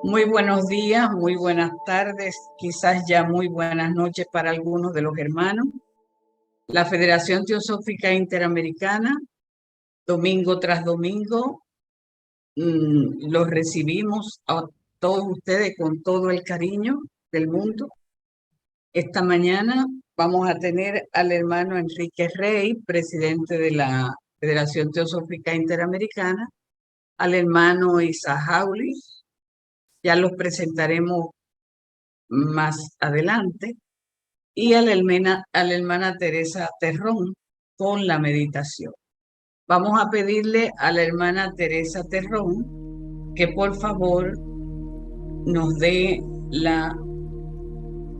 Muy buenos días, muy buenas tardes, quizás ya muy buenas noches para algunos de los hermanos. La Federación Teosófica Interamericana, domingo tras domingo, los recibimos a todos ustedes con todo el cariño del mundo. Esta mañana vamos a tener al hermano Enrique Rey, presidente de la Federación Teosófica Interamericana, al hermano Isa Jauli, ya los presentaremos más adelante, y a la hermana Teresa Terrón con la meditación. Vamos a pedirle a la hermana Teresa Terrón que por favor nos dé la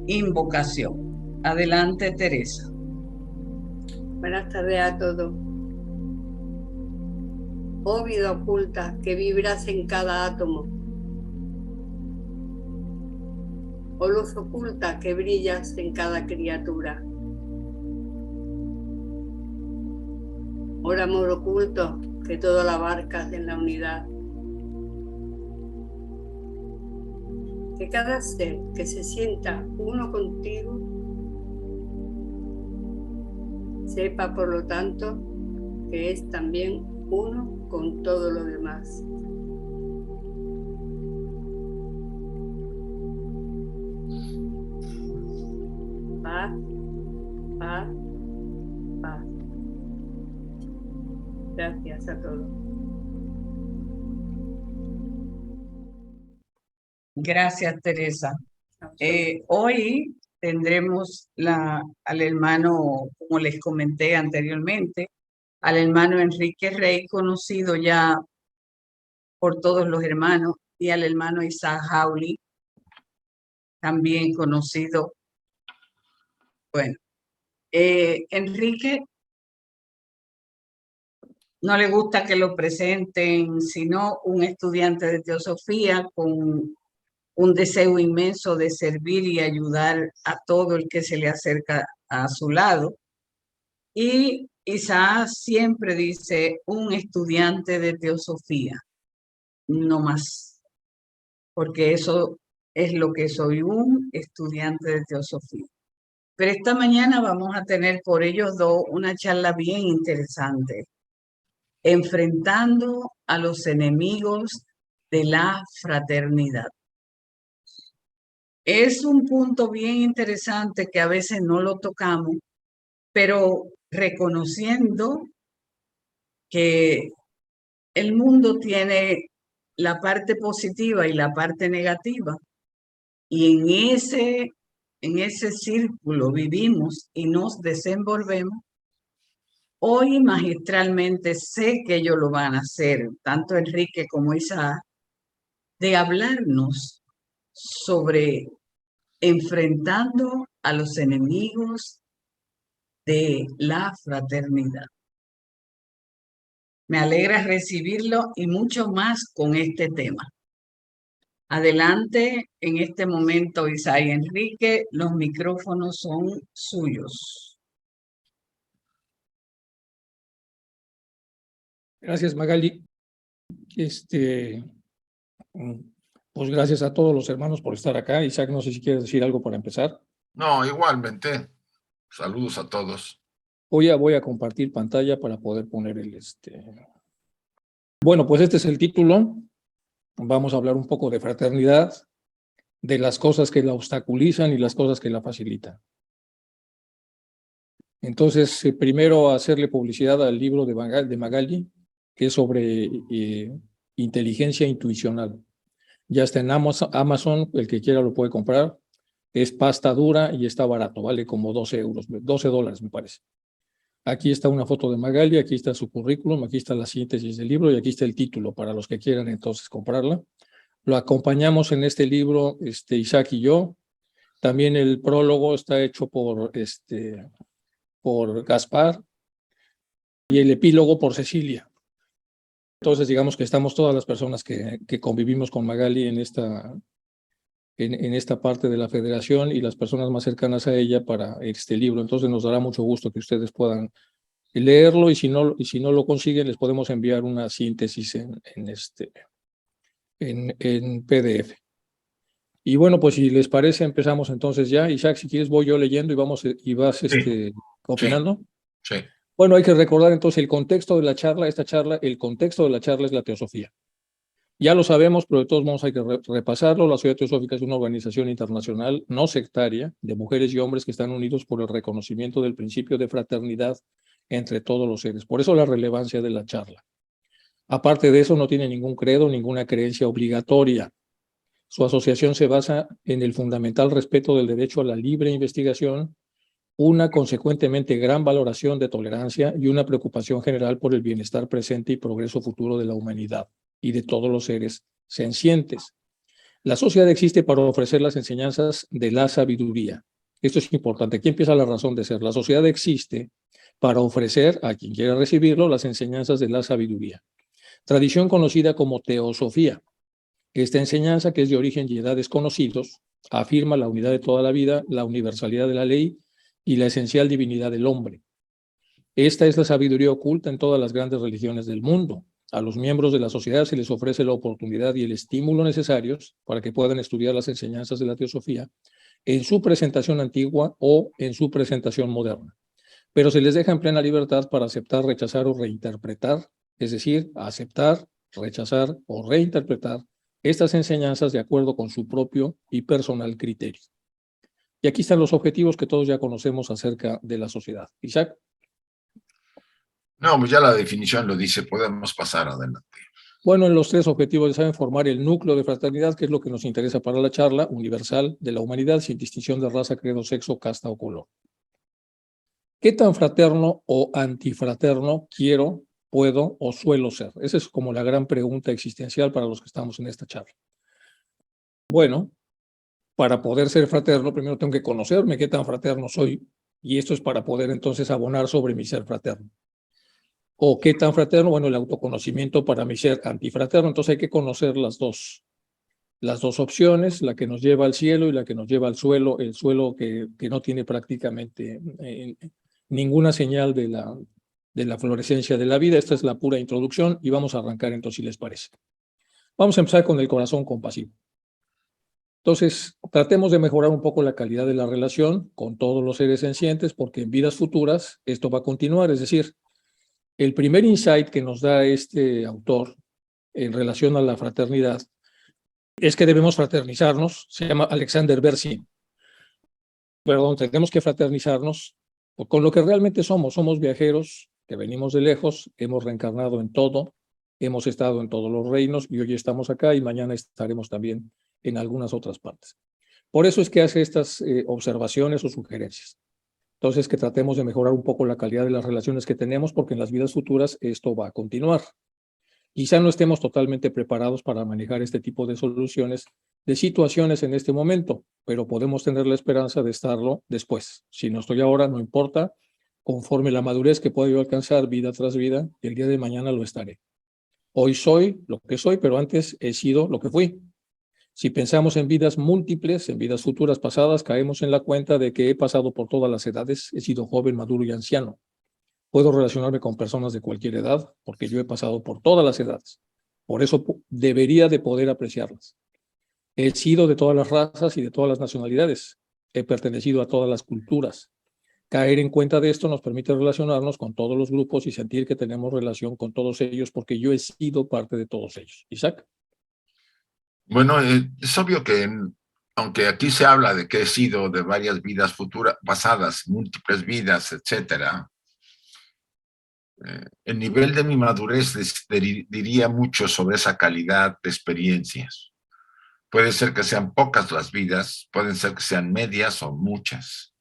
invocación. Adelante, Teresa. Buenas tardes a todos. Oh vida oculta que vibras en cada átomo. Oh luz oculta que brillas en cada criatura. Oh amor oculto que todo lo abarcas en la unidad. Que cada ser que se sienta uno contigo sepa por lo tanto que es también uno con todo lo demás. Paz, paz, paz. Gracias a todos. Gracias, Teresa. Hoy tendremos al hermano, como les comenté anteriormente, al hermano Enrique Rey, conocido ya por todos los hermanos, y al hermano Isaac Jauli, también conocido. Bueno, Enrique no le gusta que lo presenten, sino un estudiante de teosofía con un deseo inmenso de servir y ayudar a todo el que se le acerca a su lado. Y Isaac siempre dice un estudiante de teosofía, no más, porque eso es lo que soy, un estudiante de teosofía. Pero esta mañana vamos a tener por ellos dos una charla bien interesante, enfrentando a los enemigos de la fraternidad. Es un punto bien interesante que a veces no lo tocamos, pero reconociendo que el mundo tiene la parte positiva y la parte negativa, y en ese círculo vivimos y nos desenvolvemos. Hoy magistralmente sé que ellos lo van a hacer, tanto Enrique como Isaac, de hablarnos sobre enfrentando a los enemigos de la fraternidad. Me alegra recibirlo y mucho más con este tema. Adelante, en este momento, Isaac y Enrique, los micrófonos son suyos. Gracias, Magali. Pues gracias a todos los hermanos por estar acá. Isaac, no sé si quieres decir algo para empezar. No, igualmente. Saludos a todos. Voy a compartir pantalla para poder poner el Bueno, pues este es el título. Vamos a hablar un poco de fraternidad, de las cosas que la obstaculizan y las cosas que la facilitan. Entonces, primero hacerle publicidad al libro de Magali, que es sobre inteligencia intuicional. Ya está en Amazon, el que quiera lo puede comprar. Es pasta dura y está barato, vale como $12 me parece. Aquí está una foto de Magali, aquí está su currículum, aquí está la síntesis del libro y aquí está el título para los que quieran entonces comprarla. Lo acompañamos en este libro Isaac y yo. También el prólogo está hecho por Gaspar y el epílogo por Cecilia. Entonces digamos que estamos todas las personas que convivimos con Magali en esta parte de la federación y las personas más cercanas a ella para este libro. Entonces nos dará mucho gusto que ustedes puedan leerlo y si no lo consiguen les podemos enviar una síntesis en PDF. Y bueno, pues si les parece, empezamos entonces ya. Isaac, si quieres voy yo leyendo y vas Sí, opinando. sí. Bueno, hay que recordar entonces el contexto de la charla. El contexto de la charla es la teosofía. Ya lo sabemos, pero de todos modos hay que repasarlo. La Sociedad Teosófica es una organización internacional no sectaria de mujeres y hombres que están unidos por el reconocimiento del principio de fraternidad entre todos los seres. Por eso la relevancia de la charla. Aparte de eso, no tiene ningún credo, ninguna creencia obligatoria. Su asociación se basa en el fundamental respeto del derecho a la libre investigación, una consecuentemente gran valoración de tolerancia y una preocupación general por el bienestar presente y progreso futuro de la humanidad y de todos los seres sencientes. La sociedad existe para ofrecer las enseñanzas de la sabiduría. Esto es importante. Aquí empieza la razón de ser. La sociedad existe para ofrecer a quien quiera recibirlo las enseñanzas de la sabiduría. Tradición conocida como teosofía. Esta enseñanza, que es de origen y edad desconocidos, afirma la unidad de toda la vida, la universalidad de la ley y la esencial divinidad del hombre. Esta es la sabiduría oculta en todas las grandes religiones del mundo. A los miembros de la sociedad se les ofrece la oportunidad y el estímulo necesarios para que puedan estudiar las enseñanzas de la teosofía en su presentación antigua o en su presentación moderna. Pero se les deja en plena libertad para aceptar, rechazar o reinterpretar, es decir, aceptar, rechazar o reinterpretar estas enseñanzas de acuerdo con su propio y personal criterio. Y aquí están los objetivos que todos ya conocemos acerca de la sociedad. Isaac. No, pues ya la definición lo dice, podemos pasar adelante. Bueno, en los 3 objetivos saben formar el núcleo de fraternidad, que es lo que nos interesa para la charla, universal de la humanidad, sin distinción de raza, credo, sexo, casta o color. ¿Qué tan fraterno o antifraterno quiero, puedo o suelo ser? Esa es como la gran pregunta existencial para los que estamos en esta charla. Bueno, para poder ser fraterno, primero tengo que conocerme qué tan fraterno soy, y esto es para poder entonces abonar sobre mi ser fraterno. ¿O qué tan fraterno? Bueno, el autoconocimiento para mi ser antifraterno. Entonces hay que conocer las dos opciones, la que nos lleva al cielo y la que nos lleva al suelo, el suelo que no tiene prácticamente ninguna señal de la florescencia de la vida. Esta es la pura introducción y vamos a arrancar entonces, si les parece. Vamos a empezar con el corazón compasivo. Entonces, tratemos de mejorar un poco la calidad de la relación con todos los seres sencientes, porque en vidas futuras esto va a continuar. Es decir, el primer insight que nos da este autor en relación a la fraternidad es que debemos fraternizarnos. Se llama Alexander Berzin. Perdón, tenemos que fraternizarnos con lo que realmente somos. Somos viajeros que venimos de lejos, hemos reencarnado en todo, hemos estado en todos los reinos y hoy estamos acá y mañana estaremos también en algunas otras partes. Por eso es que hace estas observaciones o sugerencias. Entonces, que tratemos de mejorar un poco la calidad de las relaciones que tenemos, porque en las vidas futuras esto va a continuar. Quizá no estemos totalmente preparados para manejar este tipo de soluciones, de situaciones en este momento, pero podemos tener la esperanza de estarlo después. Si no estoy ahora, no importa, conforme la madurez que pueda yo alcanzar vida tras vida, el día de mañana lo estaré. Hoy soy lo que soy, pero antes he sido lo que fui. Si pensamos en vidas múltiples, en vidas futuras pasadas, caemos en la cuenta de que he pasado por todas las edades, he sido joven, maduro y anciano. Puedo relacionarme con personas de cualquier edad porque yo he pasado por todas las edades. Por eso debería de poder apreciarlas. He sido de todas las razas y de todas las nacionalidades. He pertenecido a todas las culturas. Caer en cuenta de esto nos permite relacionarnos con todos los grupos y sentir que tenemos relación con todos ellos porque yo he sido parte de todos ellos. Isaac. Bueno, es obvio que aunque aquí se habla de que he sido de varias vidas futuras, pasadas, múltiples vidas, etcétera, el nivel de mi madurez diría mucho sobre esa calidad de experiencias. Puede ser que sean pocas las vidas, pueden ser que sean medias o muchas.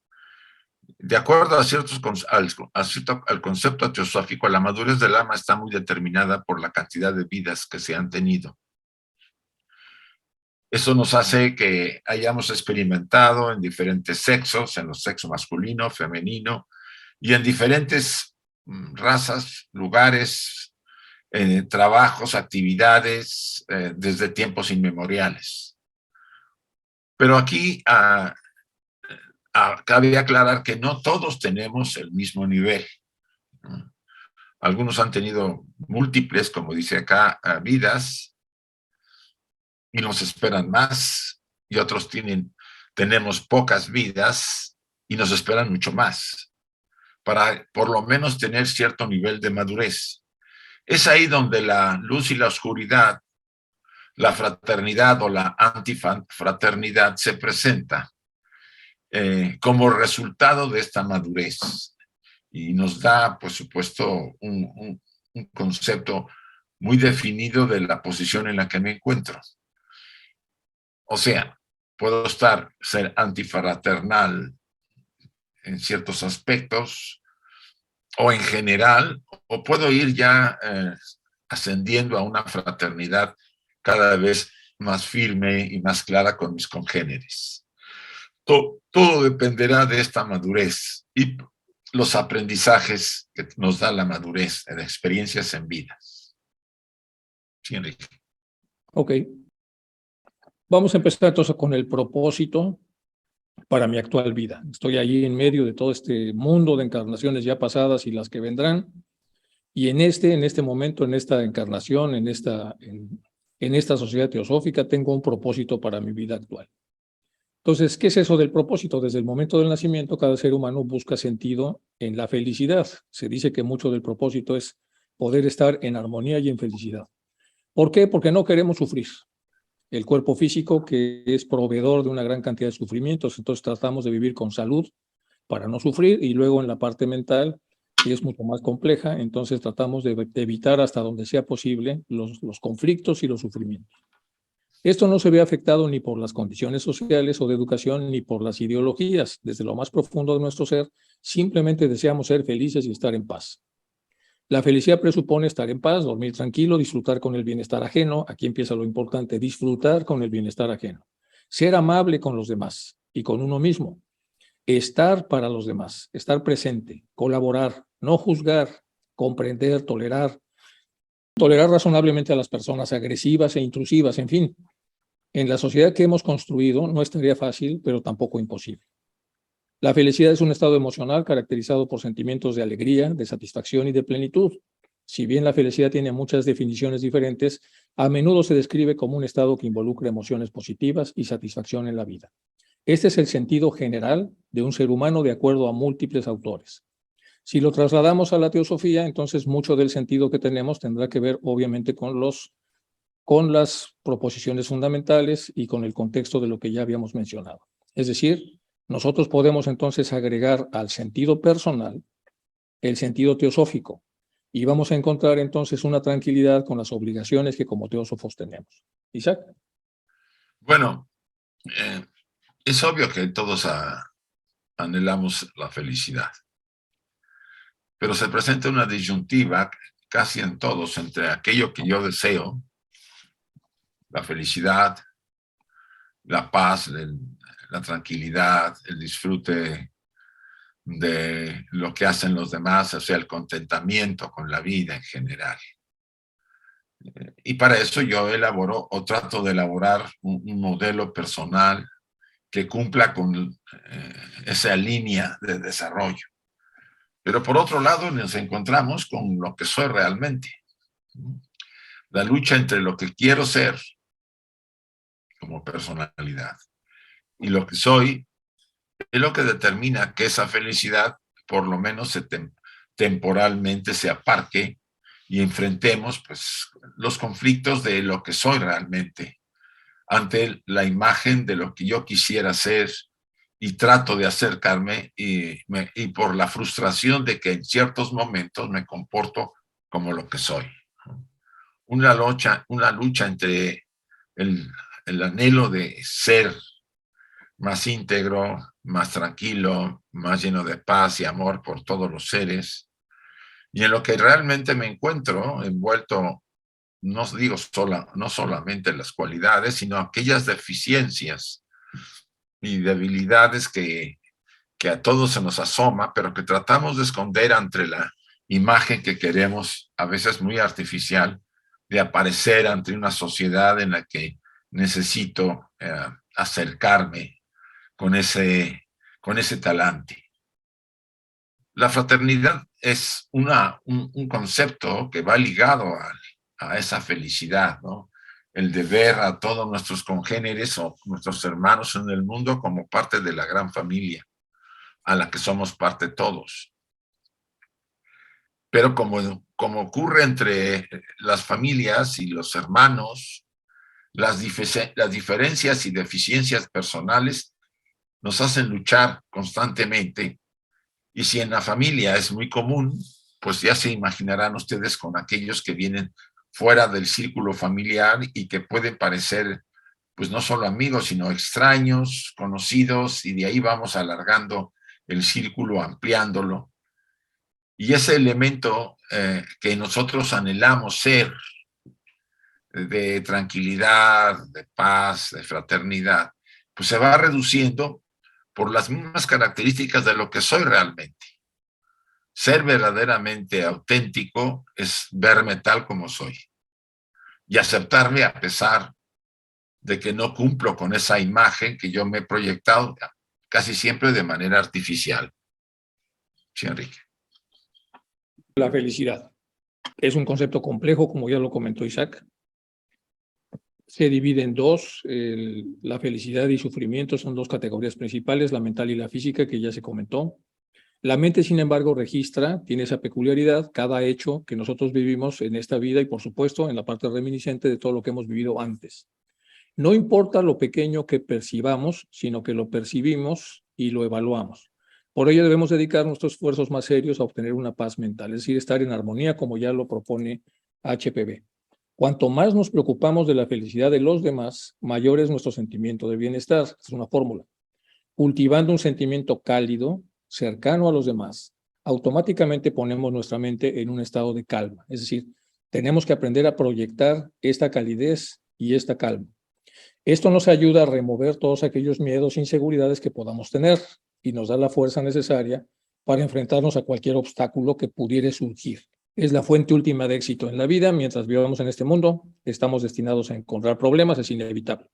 De acuerdo al concepto teosófico, la madurez del alma está muy determinada por la cantidad de vidas que se han tenido. Eso nos hace que hayamos experimentado en diferentes sexos, en los sexos masculino, femenino, y en diferentes razas, lugares, trabajos, actividades, desde tiempos inmemoriales. Pero aquí cabe aclarar que no todos tenemos el mismo nivel. Algunos han tenido múltiples, como dice acá, vidas, y nos esperan más. y otros tenemos pocas vidas y nos esperan mucho más, para por lo menos tener cierto nivel de madurez. Es ahí donde la luz y la oscuridad, la fraternidad o la antifraternidad se presenta como resultado de esta madurez. Y nos da, por supuesto, un concepto muy definido de la posición en la que me encuentro. O sea, puedo ser antifraternal en ciertos aspectos o en general, o puedo ir ya ascendiendo a una fraternidad cada vez más firme y más clara con mis congéneres. Todo dependerá de esta madurez y los aprendizajes que nos da la madurez de experiencias en vidas. Sí, Enrique. Ok. Vamos a empezar entonces con el propósito para mi actual vida. Estoy ahí en medio de todo este mundo de encarnaciones ya pasadas y las que vendrán. Y en este momento, en esta encarnación, en esta sociedad teosófica, tengo un propósito para mi vida actual. Entonces, ¿qué es eso del propósito? Desde el momento del nacimiento, cada ser humano busca sentido en la felicidad. Se dice que mucho del propósito es poder estar en armonía y en felicidad. ¿Por qué? Porque no queremos sufrir. El cuerpo físico, que es proveedor de una gran cantidad de sufrimientos, entonces tratamos de vivir con salud para no sufrir, y luego en la parte mental, que es mucho más compleja, entonces tratamos de evitar hasta donde sea posible los conflictos y los sufrimientos. Esto no se ve afectado ni por las condiciones sociales o de educación, ni por las ideologías. Desde lo más profundo de nuestro ser, simplemente deseamos ser felices y estar en paz. La felicidad presupone estar en paz, dormir tranquilo, disfrutar con el bienestar ajeno. Aquí empieza lo importante, disfrutar con el bienestar ajeno. Ser amable con los demás y con uno mismo. Estar para los demás, estar presente, colaborar, no juzgar, comprender, tolerar razonablemente a las personas agresivas e intrusivas, en fin. En la sociedad que hemos construido no es tarea fácil, pero tampoco imposible. La felicidad es un estado emocional caracterizado por sentimientos de alegría, de satisfacción y de plenitud. Si bien la felicidad tiene muchas definiciones diferentes, a menudo se describe como un estado que involucra emociones positivas y satisfacción en la vida. Este es el sentido general de un ser humano de acuerdo a múltiples autores. Si lo trasladamos a la teosofía, entonces mucho del sentido que tenemos tendrá que ver obviamente con las proposiciones fundamentales y con el contexto de lo que ya habíamos mencionado. Es decir, nosotros podemos entonces agregar al sentido personal el sentido teosófico y vamos a encontrar entonces una tranquilidad con las obligaciones que como teósofos tenemos. Isaac. Bueno, es obvio que todos anhelamos la felicidad, pero se presenta una disyuntiva casi en todos entre aquello que yo deseo, la felicidad, la paz, la tranquilidad, el disfrute de lo que hacen los demás, o sea, el contentamiento con la vida en general. Y para eso yo elaboro o trato de elaborar un modelo personal que cumpla con esa línea de desarrollo. Pero por otro lado nos encontramos con lo que soy realmente. La lucha entre lo que quiero ser como personalidad y lo que soy es lo que determina que esa felicidad por lo menos temporalmente se aparque y enfrentemos pues, los conflictos de lo que soy realmente ante la imagen de lo que yo quisiera ser y trato de acercarme y por la frustración de que en ciertos momentos me comporto como lo que soy. Una lucha entre el anhelo de ser más íntegro, más tranquilo, más lleno de paz y amor por todos los seres, y en lo que realmente me encuentro envuelto, no digo no solamente las cualidades, sino aquellas deficiencias y debilidades que a todos se nos asoma, pero que tratamos de esconder ante la imagen que queremos, a veces muy artificial, de aparecer ante una sociedad en la que necesito acercarme con ese talante. La fraternidad es un concepto que va ligado a esa felicidad, ¿no? el de ver a todos nuestros congéneres o nuestros hermanos en el mundo como parte de la gran familia a la que somos parte todos. Pero como ocurre entre las familias y los hermanos, las diferencias y deficiencias personales nos hacen luchar constantemente. Y si en la familia es muy común, pues ya se imaginarán ustedes con aquellos que vienen fuera del círculo familiar y que pueden parecer, pues no solo amigos, sino extraños, conocidos, y de ahí vamos alargando el círculo, ampliándolo. Y ese elemento que nosotros anhelamos ser, de tranquilidad, de paz, de fraternidad, pues se va reduciendo por las mismas características de lo que soy realmente. Ser verdaderamente auténtico es verme tal como soy y aceptarme a pesar de que no cumplo con esa imagen que yo me he proyectado casi siempre de manera artificial. Sí, Enrique. La felicidad es un concepto complejo, como ya lo comentó Isaac. Se divide en dos. La felicidad y sufrimiento son dos categorías principales, la mental y la física, que ya se comentó. La mente, sin embargo, tiene esa peculiaridad, cada hecho que nosotros vivimos en esta vida y, por supuesto, en la parte reminiscente de todo lo que hemos vivido antes. No importa lo pequeño que percibamos, sino que lo percibimos y lo evaluamos. Por ello debemos dedicar nuestros esfuerzos más serios a obtener una paz mental, es decir, estar en armonía, como ya lo propone HPB. Cuanto más nos preocupamos de la felicidad de los demás, mayor es nuestro sentimiento de bienestar. Es una fórmula. Cultivando un sentimiento cálido, cercano a los demás, automáticamente ponemos nuestra mente en un estado de calma. Es decir, tenemos que aprender a proyectar esta calidez y esta calma. Esto nos ayuda a remover todos aquellos miedos e inseguridades que podamos tener y nos da la fuerza necesaria para enfrentarnos a cualquier obstáculo que pudiera surgir. Es la fuente última de éxito en la vida. Mientras vivamos en este mundo, estamos destinados a encontrar problemas, es inevitable.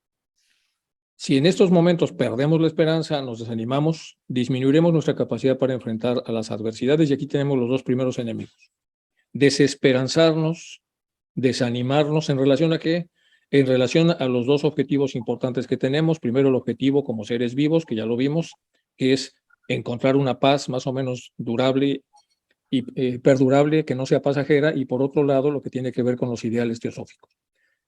Si en estos momentos perdemos la esperanza, nos desanimamos, disminuiremos nuestra capacidad para enfrentar a las adversidades, y aquí tenemos los dos primeros enemigos. Desesperanzarnos, desanimarnos, ¿en relación a qué? En relación a los dos objetivos importantes que tenemos. Primero, el objetivo como seres vivos, que ya lo vimos, que es encontrar una paz más o menos durable y perdurable, que no sea pasajera, y por otro lado, lo que tiene que ver con los ideales teosóficos.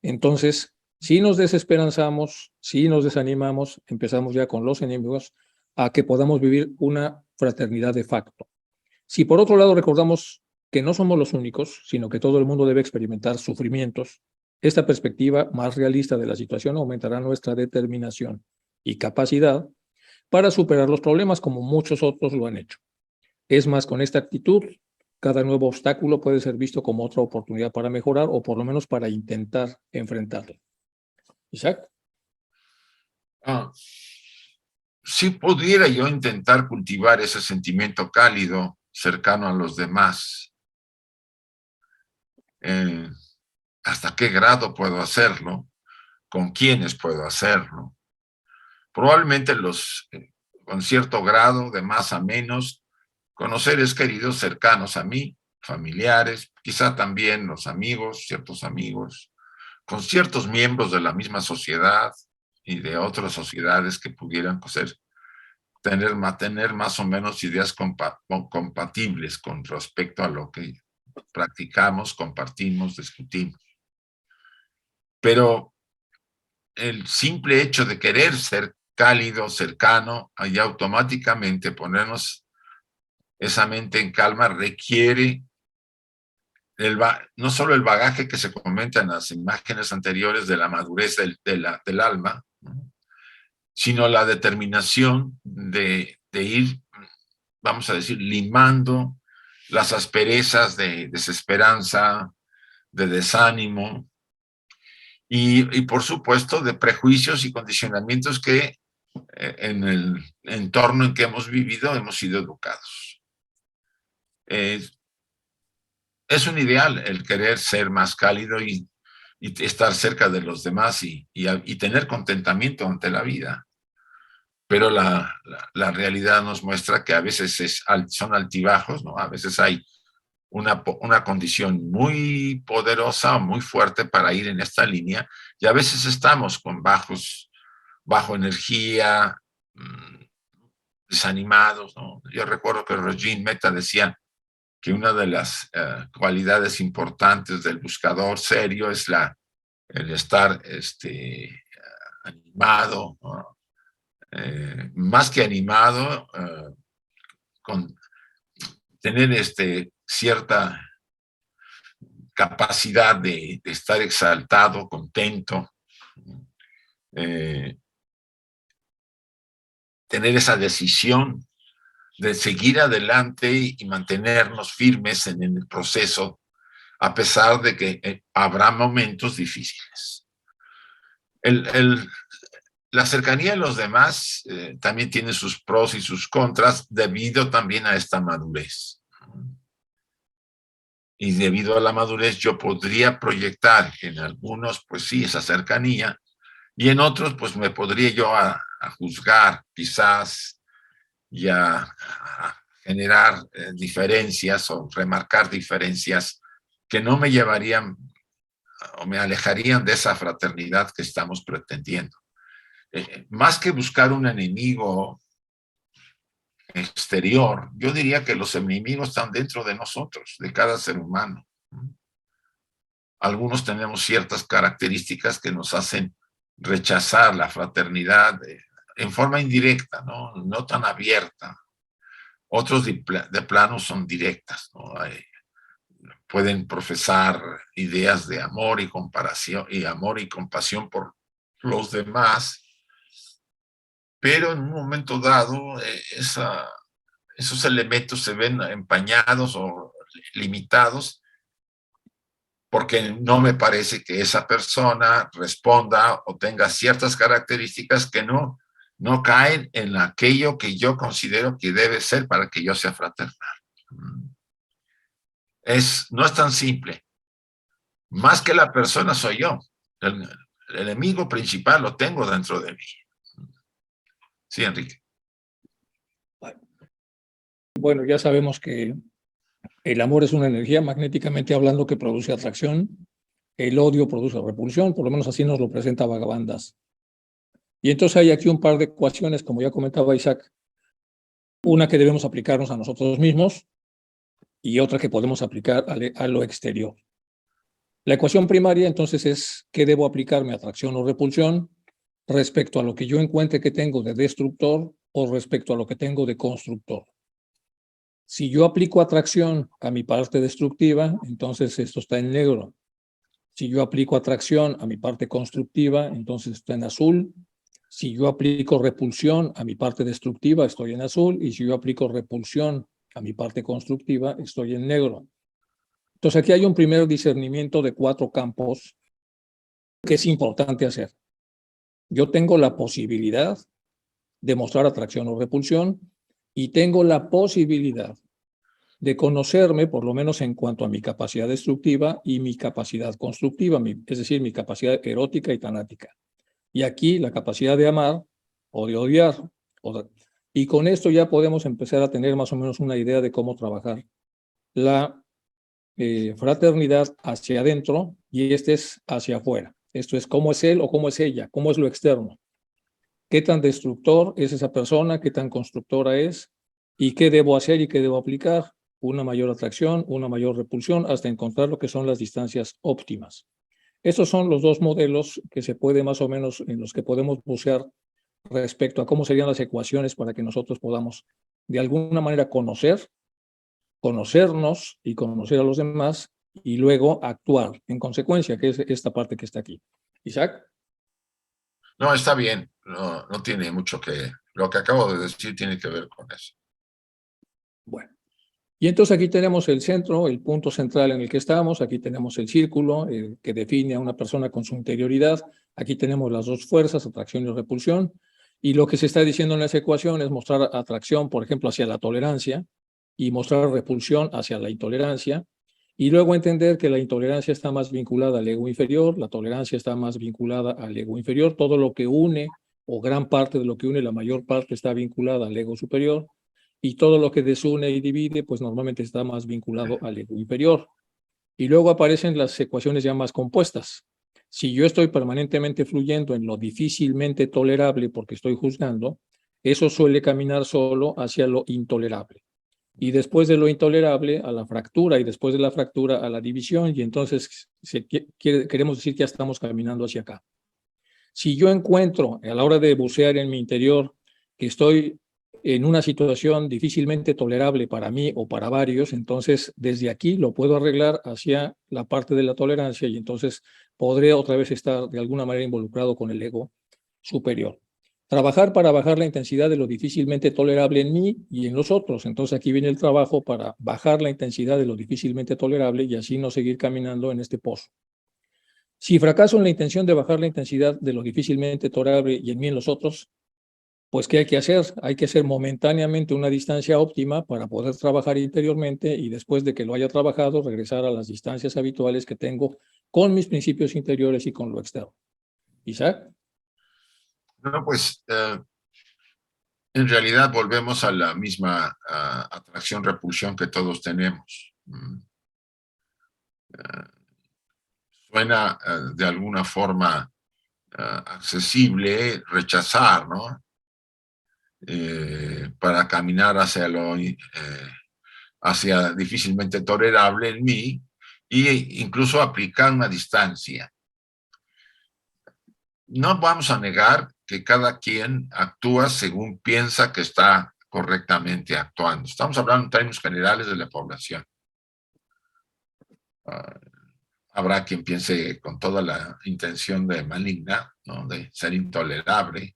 Entonces, si nos desesperanzamos, si nos desanimamos, empezamos ya con los enemigos a que podamos vivir una fraternidad de facto. Si por otro lado recordamos que no somos los únicos, sino que todo el mundo debe experimentar sufrimientos, esta perspectiva más realista de la situación aumentará nuestra determinación y capacidad para superar los problemas, como muchos otros lo han hecho. Es más, con esta actitud, cada nuevo obstáculo puede ser visto como otra oportunidad para mejorar, o por lo menos para intentar enfrentarlo. Isaac. Si pudiera yo intentar cultivar ese sentimiento cálido, cercano a los demás, ¿hasta qué grado puedo hacerlo? ¿Con quiénes puedo hacerlo? Probablemente con cierto grado, de más a menos, con seres queridos cercanos a mí, familiares, quizá también los amigos, ciertos amigos, con ciertos miembros de la misma sociedad y de otras sociedades que pudieran tener más o menos ideas compatibles con respecto a lo que practicamos, compartimos, discutimos. Pero el simple hecho de querer ser cálido, cercano, y automáticamente ponernos esa mente en calma requiere no solo el bagaje que se comenta en las imágenes anteriores de la madurez del alma, ¿no?, sino la determinación de ir, vamos a decir, limando las asperezas de desesperanza, de desánimo y por supuesto de prejuicios y condicionamientos que en el entorno en que hemos vivido hemos sido educados. Es un ideal el querer ser más cálido y estar cerca de los demás y tener contentamiento ante la vida. Pero la realidad nos muestra que a veces son altibajos, ¿no? A veces hay una condición muy poderosa, muy fuerte para ir en esta línea, y a veces estamos con bajo energía, desanimados, ¿no? Yo recuerdo que Regine Meta decía que una de las cualidades importantes del buscador serio es el estar animado, ¿no? Más que animado, con tener cierta capacidad de estar exaltado, contento, tener esa decisión de seguir adelante y mantenernos firmes en el proceso, a pesar de que habrá momentos difíciles. La cercanía a los demás también tiene sus pros y sus contras, debido también a esta madurez. Y debido a la madurez yo podría proyectar en algunos, pues sí, esa cercanía, y en otros, pues me podría yo a juzgar quizás y a generar diferencias o remarcar diferencias que no me llevarían o me alejarían de esa fraternidad que estamos pretendiendo. Más que buscar un enemigo exterior, yo diría que los enemigos están dentro de nosotros, de cada ser humano. Algunos tenemos ciertas características que nos hacen rechazar la fraternidad en forma indirecta, no tan abierta. Otros de plano son directas, ¿no? Pueden profesar ideas de amor y comparación, y amor y compasión por los demás, pero en un momento dado esos elementos se ven empañados o limitados, porque no me parece que esa persona responda o tenga ciertas características que no caen en aquello que yo considero que debe ser para que yo sea fraternal. No es tan simple. Más que la persona soy yo. El enemigo principal lo tengo dentro de mí. Sí, Enrique. Bueno, ya sabemos que el amor es una energía, magnéticamente hablando, que produce atracción. El odio produce repulsión, por lo menos así nos lo presenta Bhagavan Das. Y entonces hay aquí un par de ecuaciones, como ya comentaba Isaac. Una que debemos aplicarnos a nosotros mismos y otra que podemos aplicar a lo exterior. La ecuación primaria, entonces, es ¿qué debo aplicarme, atracción o repulsión, respecto a lo que yo encuentre que tengo de destructor o respecto a lo que tengo de constructor? Si yo aplico atracción a mi parte destructiva, entonces esto está en negro. Si yo aplico atracción a mi parte constructiva, entonces está en azul. Si yo aplico repulsión a mi parte destructiva, estoy en azul. Y si yo aplico repulsión a mi parte constructiva, estoy en negro. Entonces aquí hay un primer discernimiento de 4 campos que es importante hacer. Yo tengo la posibilidad de mostrar atracción o repulsión y tengo la posibilidad de conocerme, por lo menos en cuanto a mi capacidad destructiva y mi capacidad constructiva, es decir, mi capacidad erótica y tanática. Y aquí la capacidad de amar o de odiar. Y con esto ya podemos empezar a tener más o menos una idea de cómo trabajar la fraternidad hacia adentro y es hacia afuera. Esto es cómo es él o cómo es ella, cómo es lo externo. ¿Qué tan destructor es esa persona? ¿Qué tan constructora es? ¿Y qué debo hacer y qué debo aplicar? Una mayor atracción, una mayor repulsión, hasta encontrar lo que son las distancias óptimas. Estos son los 2 modelos que se puede más o menos, en los que podemos bucear respecto a cómo serían las ecuaciones para que nosotros podamos de alguna manera conocernos y conocer a los demás y luego actuar en consecuencia, que es esta parte que está aquí. Isaac. No, está bien, no tiene mucho que... Lo que acabo de decir tiene que ver con eso. Bueno, y entonces aquí tenemos el centro, el punto central en el que estamos, aquí tenemos el círculo que define a una persona con su interioridad, aquí tenemos las 2 fuerzas, atracción y repulsión, y lo que se está diciendo en esa ecuación es mostrar atracción, por ejemplo, hacia la tolerancia, y mostrar repulsión hacia la intolerancia, y luego entender que la intolerancia está más vinculada al ego inferior, la tolerancia está más vinculada al ego inferior, todo lo que une, o gran parte de lo que une, la mayor parte está vinculada al ego superior, y todo lo que desune y divide, pues normalmente está más vinculado al ego inferior. Y luego aparecen las ecuaciones ya más compuestas. Si yo estoy permanentemente fluyendo en lo difícilmente tolerable porque estoy juzgando, eso suele caminar solo hacia lo intolerable. Y después de lo intolerable a la fractura, y después de la fractura a la división, y entonces queremos decir que ya estamos caminando hacia acá. Si yo encuentro a la hora de bucear en mi interior que estoy en una situación difícilmente tolerable para mí o para varios, entonces desde aquí lo puedo arreglar hacia la parte de la tolerancia y entonces podré otra vez estar de alguna manera involucrado con el ego superior. Trabajar para bajar la intensidad de lo difícilmente tolerable en mí y en los otros. Entonces aquí viene el trabajo para bajar la intensidad de lo difícilmente tolerable y así no seguir caminando en este pozo. Si fracaso en la intención de bajar la intensidad de lo difícilmente tolerable y en mí en los otros, pues ¿qué hay que hacer? Hay que hacer momentáneamente una distancia óptima para poder trabajar interiormente y después de que lo haya trabajado, regresar a las distancias habituales que tengo con mis principios interiores y con lo externo. Isaac. No, pues en realidad volvemos a la misma atracción-repulsión que todos tenemos. Suena de alguna forma accesible rechazar, ¿no? Para caminar hacia difícilmente tolerable en mí e incluso aplicar una distancia. No vamos a negar que cada quien actúa según piensa que está correctamente actuando. Estamos hablando en términos generales de la población. Habrá quien piense con toda la intención de maligna, ¿no? De ser intolerable.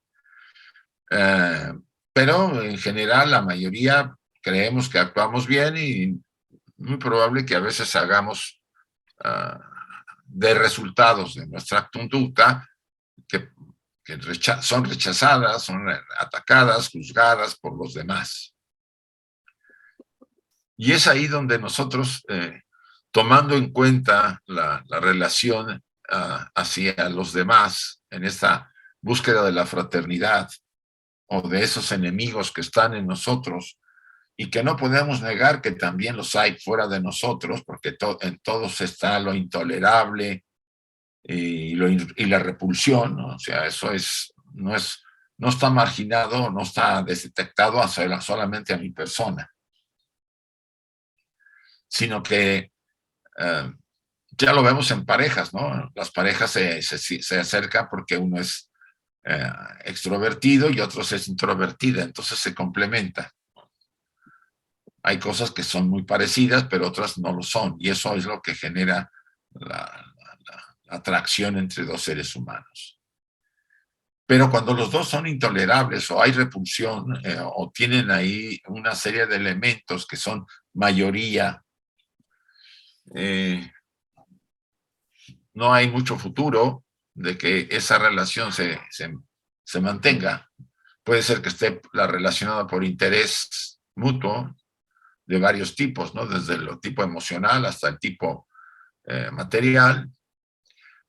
Pero en general la mayoría creemos que actuamos bien y muy probable que a veces hagamos de resultados de nuestra conducta que son rechazadas, son atacadas, juzgadas por los demás. Y es ahí donde nosotros, tomando en cuenta la relación hacia los demás, en esta búsqueda de la fraternidad o de esos enemigos que están en nosotros y que no podemos negar que también los hay fuera de nosotros, porque en todos está lo intolerable, y la repulsión, ¿no? O sea, eso no está marginado, no está detectado solamente a mi persona, sino que ya lo vemos en parejas, ¿no? Las parejas se acercan porque uno es extrovertido y otro es introvertida, entonces se complementa. Hay cosas que son muy parecidas, pero otras no lo son, y eso es lo que genera la atracción entre dos seres humanos. Pero cuando los dos son intolerables o hay repulsión o tienen ahí una serie de elementos que son mayoría, no hay mucho futuro de que esa relación se mantenga. Puede ser que esté relacionada por interés mutuo de varios tipos, ¿no? Desde el tipo emocional hasta el tipo material,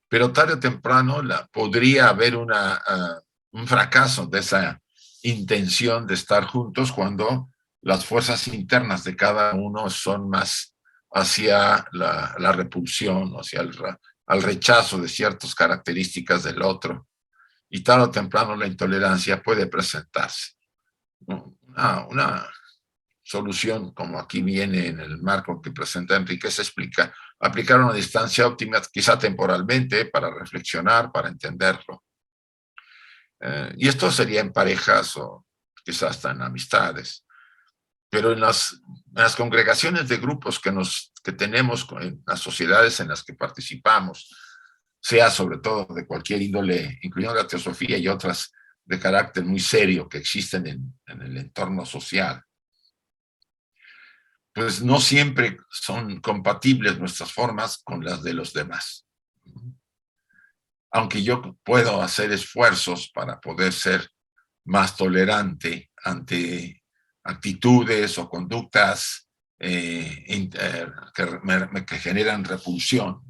pero tarde o temprano podría haber un fracaso de esa intención de estar juntos cuando las fuerzas internas de cada uno son más hacia la repulsión, hacia al rechazo de ciertas características del otro, y tarde o temprano la intolerancia puede presentarse. Una solución, como aquí viene en el marco que presenta Enrique, se explica aplicar una distancia óptima, quizá temporalmente, para reflexionar, para entenderlo. Y esto sería en parejas o quizás hasta en amistades. Pero en las congregaciones de grupos que tenemos, en las sociedades en las que participamos, sea sobre todo de cualquier índole, incluyendo la teosofía y otras de carácter muy serio que existen en el entorno social, pues no siempre son compatibles nuestras formas con las de los demás. Aunque yo puedo hacer esfuerzos para poder ser más tolerante ante actitudes o conductas que generan repulsión,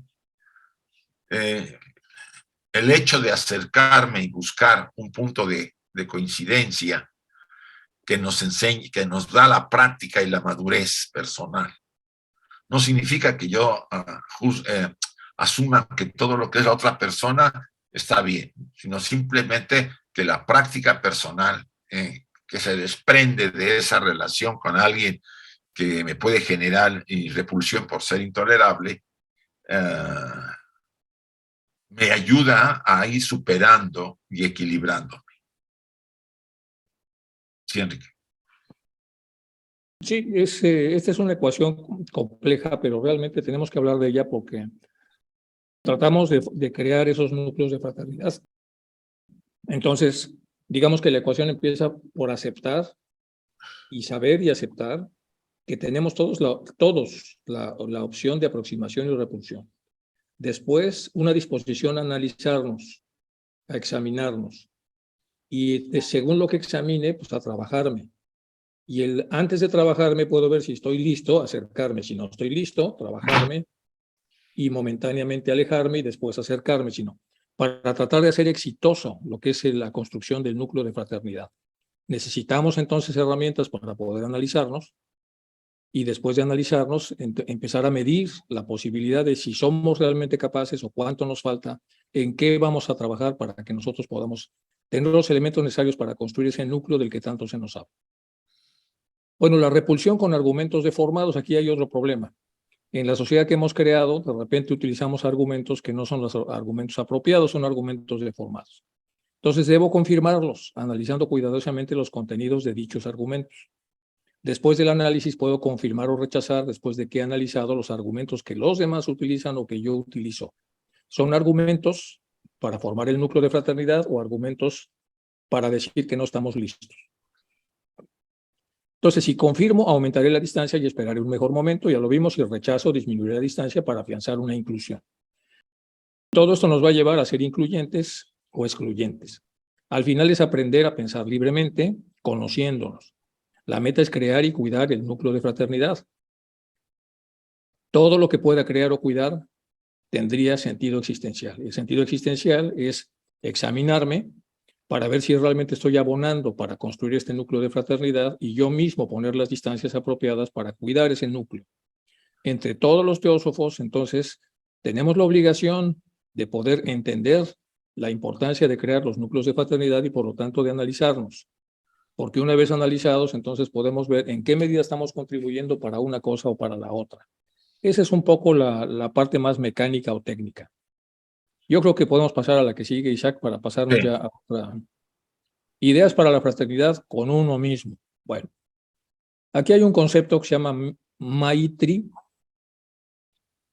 el hecho de acercarme y buscar un punto de coincidencia que nos enseñe, que nos da la práctica y la madurez personal. No significa que yo asuma que todo lo que es la otra persona está bien, sino simplemente que la práctica personal que se desprende de esa relación con alguien que me puede generar repulsión por ser intolerable, me ayuda a ir superando y equilibrándome. Sí, Enrique. Sí, esta es una ecuación compleja, pero realmente tenemos que hablar de ella porque tratamos de crear esos núcleos de fraternidad. Entonces, digamos que la ecuación empieza por aceptar y saber y aceptar que tenemos todos la opción de aproximación y repulsión. Después, una disposición a analizarnos, a examinarnos. Y según lo que examine, pues a trabajarme. Y antes de trabajarme puedo ver si estoy listo, acercarme. Si no estoy listo, trabajarme y momentáneamente alejarme y después acercarme, si no. Para tratar de hacer exitoso lo que es la construcción del núcleo de fraternidad. Necesitamos entonces herramientas para poder analizarnos y después de analizarnos empezar a medir la posibilidad de si somos realmente capaces o cuánto nos falta, en qué vamos a trabajar para que nosotros podamos tener los elementos necesarios para construir ese núcleo del que tanto se nos habla. Bueno, la repulsión con argumentos deformados, aquí hay otro problema. En la sociedad que hemos creado, de repente utilizamos argumentos que no son los argumentos apropiados, son argumentos deformados. Entonces debo confirmarlos, analizando cuidadosamente los contenidos de dichos argumentos. Después del análisis puedo confirmar o rechazar, después de que he analizado los argumentos que los demás utilizan o que yo utilizo. ¿Son argumentos para formar el núcleo de fraternidad o argumentos para decir que no estamos listos? Entonces, si confirmo, aumentaré la distancia y esperaré un mejor momento, ya lo vimos, si rechazo, disminuiré la distancia para afianzar una inclusión. Todo esto nos va a llevar a ser incluyentes o excluyentes. Al final es aprender a pensar libremente, conociéndonos. La meta es crear y cuidar el núcleo de fraternidad. Todo lo que pueda crear o cuidar tendría sentido existencial. El sentido existencial es examinarme para ver si realmente estoy abonando para construir este núcleo de fraternidad y yo mismo poner las distancias apropiadas para cuidar ese núcleo. Entre todos los teósofos, entonces, tenemos la obligación de poder entender la importancia de crear los núcleos de fraternidad y por lo tanto de analizarnos. Porque una vez analizados, entonces podemos ver en qué medida estamos contribuyendo para una cosa o para la otra. Esa es un poco la parte más mecánica o técnica. Yo creo que podemos pasar a la que sigue, Isaac, para pasarnos ya a otra. Ideas para la fraternidad con uno mismo. Bueno, aquí hay un concepto que se llama Maitri.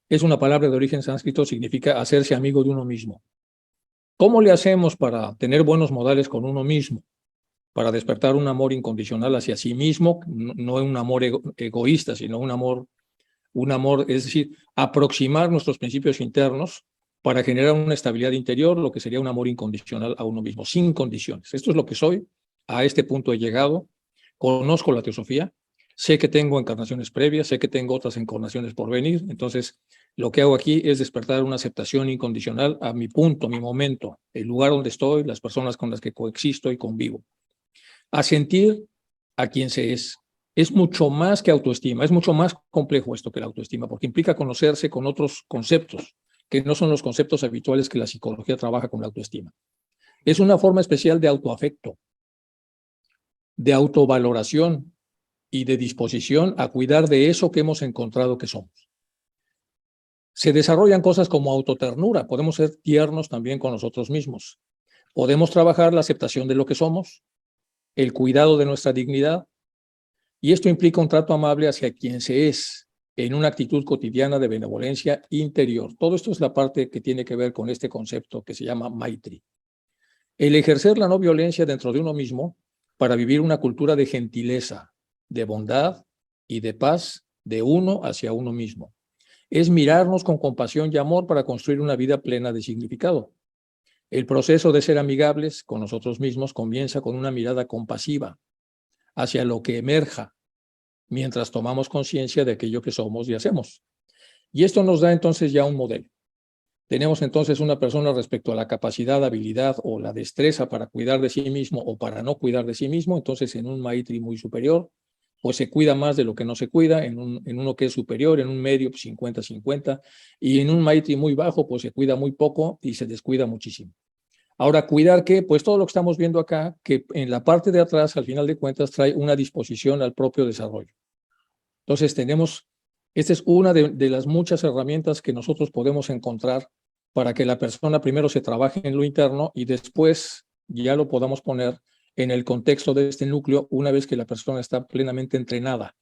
Es una palabra de origen sánscrito, significa hacerse amigo de uno mismo. ¿Cómo le hacemos para tener buenos modales con uno mismo? Para despertar un amor incondicional hacia sí mismo, no un amor egoísta, sino un amor, es decir, aproximar nuestros principios internos para generar una estabilidad interior, lo que sería un amor incondicional a uno mismo, sin condiciones. Esto es lo que soy, a este punto he llegado, conozco la teosofía, sé que tengo encarnaciones previas, sé que tengo otras encarnaciones por venir, entonces lo que hago aquí es despertar una aceptación incondicional a mi punto, a mi momento, el lugar donde estoy, las personas con las que coexisto y convivo. A sentir a quien se es. Es mucho más que autoestima, es mucho más complejo esto que la autoestima, porque implica conocerse con otros conceptos, que no son los conceptos habituales que la psicología trabaja con la autoestima. Es una forma especial de autoafecto, de autovaloración y de disposición a cuidar de eso que hemos encontrado que somos. Se desarrollan cosas como autoternura, podemos ser tiernos también con nosotros mismos. Podemos trabajar la aceptación de lo que somos, el cuidado de nuestra dignidad, y esto implica un trato amable hacia quien se es, en una actitud cotidiana de benevolencia interior. Todo esto es la parte que tiene que ver con este concepto que se llama Maitri. El ejercer la no violencia dentro de uno mismo para vivir una cultura de gentileza, de bondad y de paz de uno hacia uno mismo. Es mirarnos con compasión y amor para construir una vida plena de significado. El proceso de ser amigables con nosotros mismos comienza con una mirada compasiva hacia lo que emerja, mientras tomamos conciencia de aquello que somos y hacemos. Y esto nos da entonces ya un modelo. Tenemos entonces una persona respecto a la capacidad, habilidad o la destreza para cuidar de sí mismo o para no cuidar de sí mismo. Entonces, en un Maitri muy superior, pues se cuida más de lo que no se cuida, en uno que es superior, en un medio, pues 50-50, y en un Maitri muy bajo, pues se cuida muy poco y se descuida muchísimo. Ahora, ¿cuidar qué? Pues todo lo que estamos viendo acá, que en la parte de atrás, al final de cuentas, trae una disposición al propio desarrollo. Entonces, esta es una de las muchas herramientas que nosotros podemos encontrar para que la persona primero se trabaje en lo interno y después ya lo podamos poner en el contexto de este núcleo una vez que la persona está plenamente entrenada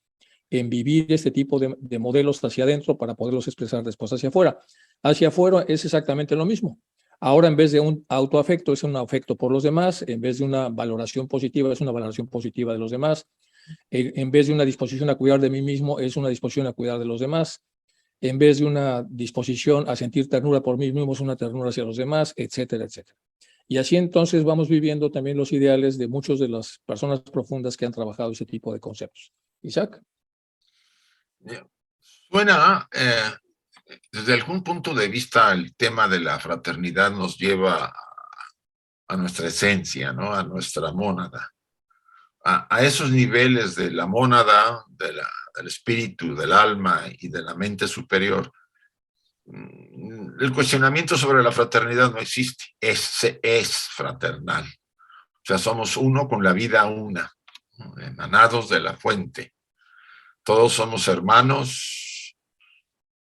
en vivir este tipo de modelos hacia adentro para poderlos expresar después hacia afuera. Hacia afuera es exactamente lo mismo. Ahora, en vez de un autoafecto, es un afecto por los demás. En vez de una valoración positiva, es una valoración positiva de los demás. En vez de una disposición a cuidar de mí mismo, es una disposición a cuidar de los demás. En vez de una disposición a sentir ternura por mí mismo, es una ternura hacia los demás, etcétera, etcétera. Y así entonces vamos viviendo también los ideales de muchas de las personas profundas que han trabajado ese tipo de conceptos. Isaac. Suena, desde algún punto de vista, el tema de la fraternidad nos lleva a nuestra esencia, ¿no? A nuestra mónada. A esos niveles de la mónada, del espíritu, del alma y de la mente superior. El cuestionamiento sobre la fraternidad no existe, es fraternal. O sea, somos uno con la vida una, emanados de la fuente. Todos somos hermanos,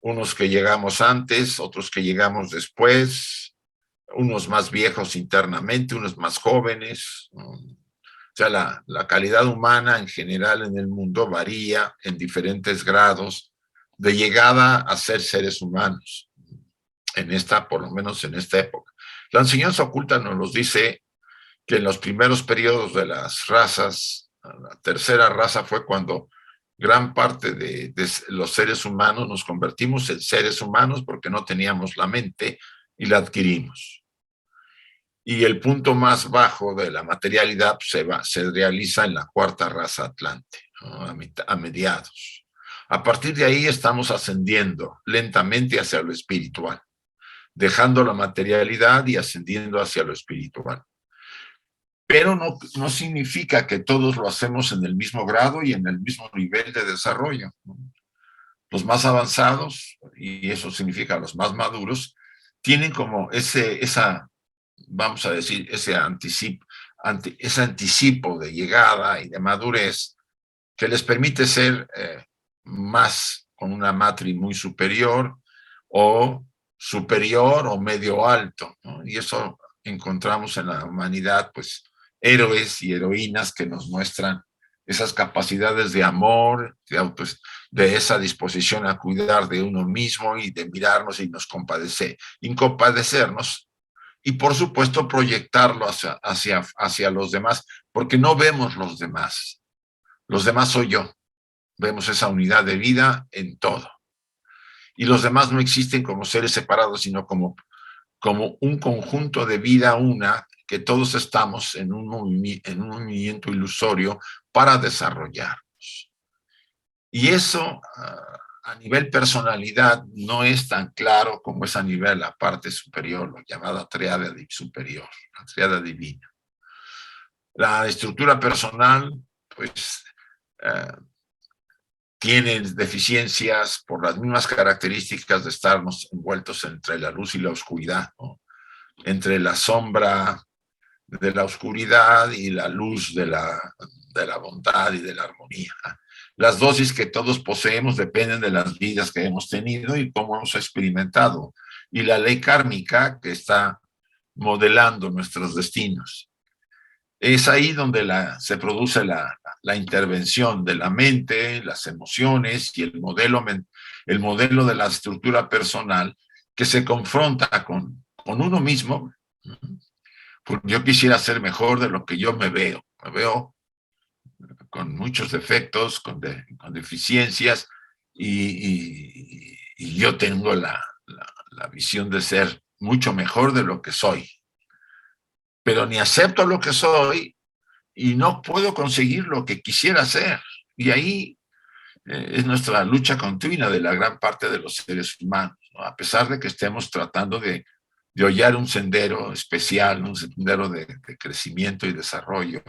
unos que llegamos antes, otros que llegamos después, unos más viejos internamente, unos más jóvenes. O sea, la calidad humana en general en el mundo varía en diferentes grados de llegada a ser seres humanos, por lo menos en esta época. La enseñanza oculta nos dice que en los primeros periodos de las razas, la tercera raza fue cuando gran parte de los seres humanos nos convertimos en seres humanos porque no teníamos la mente y la adquirimos. Y el punto más bajo de la materialidad se realiza en la cuarta raza atlante, ¿no? A mediados. A partir de ahí estamos ascendiendo lentamente hacia lo espiritual, dejando la materialidad y ascendiendo hacia lo espiritual. Pero no significa que todos lo hacemos en el mismo grado y en el mismo nivel de desarrollo. Los más avanzados, y eso significa los más maduros, tienen como vamos a decir, ese anticipo de llegada y de madurez que les permite ser más con una matriz muy superior o medio alto, ¿no? Y eso encontramos en la humanidad, pues, héroes y heroínas que nos muestran esas capacidades de amor, de esa disposición a cuidar de uno mismo y de mirarnos y nos compadecernos. Y por supuesto proyectarlo hacia los demás, porque no vemos los demás. Los demás soy yo. Vemos esa unidad de vida en todo. Y los demás no existen como seres separados, sino como un conjunto de vida una, que todos estamos en un movimiento ilusorio para desarrollarnos. Y eso a nivel personalidad no es tan claro como es a nivel la parte superior, lo llamada triada superior, la triada divina. La estructura personal, pues, tiene deficiencias por las mismas características de estarnos envueltos entre la luz y la oscuridad, ¿no? Entre la sombra de la oscuridad y la luz de la bondad y de la armonía. Las dosis que todos poseemos dependen de las vidas que hemos tenido y cómo hemos experimentado, y la ley kármica que está modelando nuestros destinos. Es ahí donde se produce la intervención de la mente, las emociones y el modelo de la estructura personal que se confronta con uno mismo. Porque yo quisiera ser mejor de lo que yo me veo. Me veo con muchos defectos, con deficiencias, y yo tengo la visión de ser mucho mejor de lo que soy. Pero ni acepto lo que soy y no puedo conseguir lo que quisiera ser. Y ahí es nuestra lucha continua de la gran parte de los seres humanos. ¿no? A pesar de que estemos tratando de hollar un sendero especial, un sendero de crecimiento y desarrollo.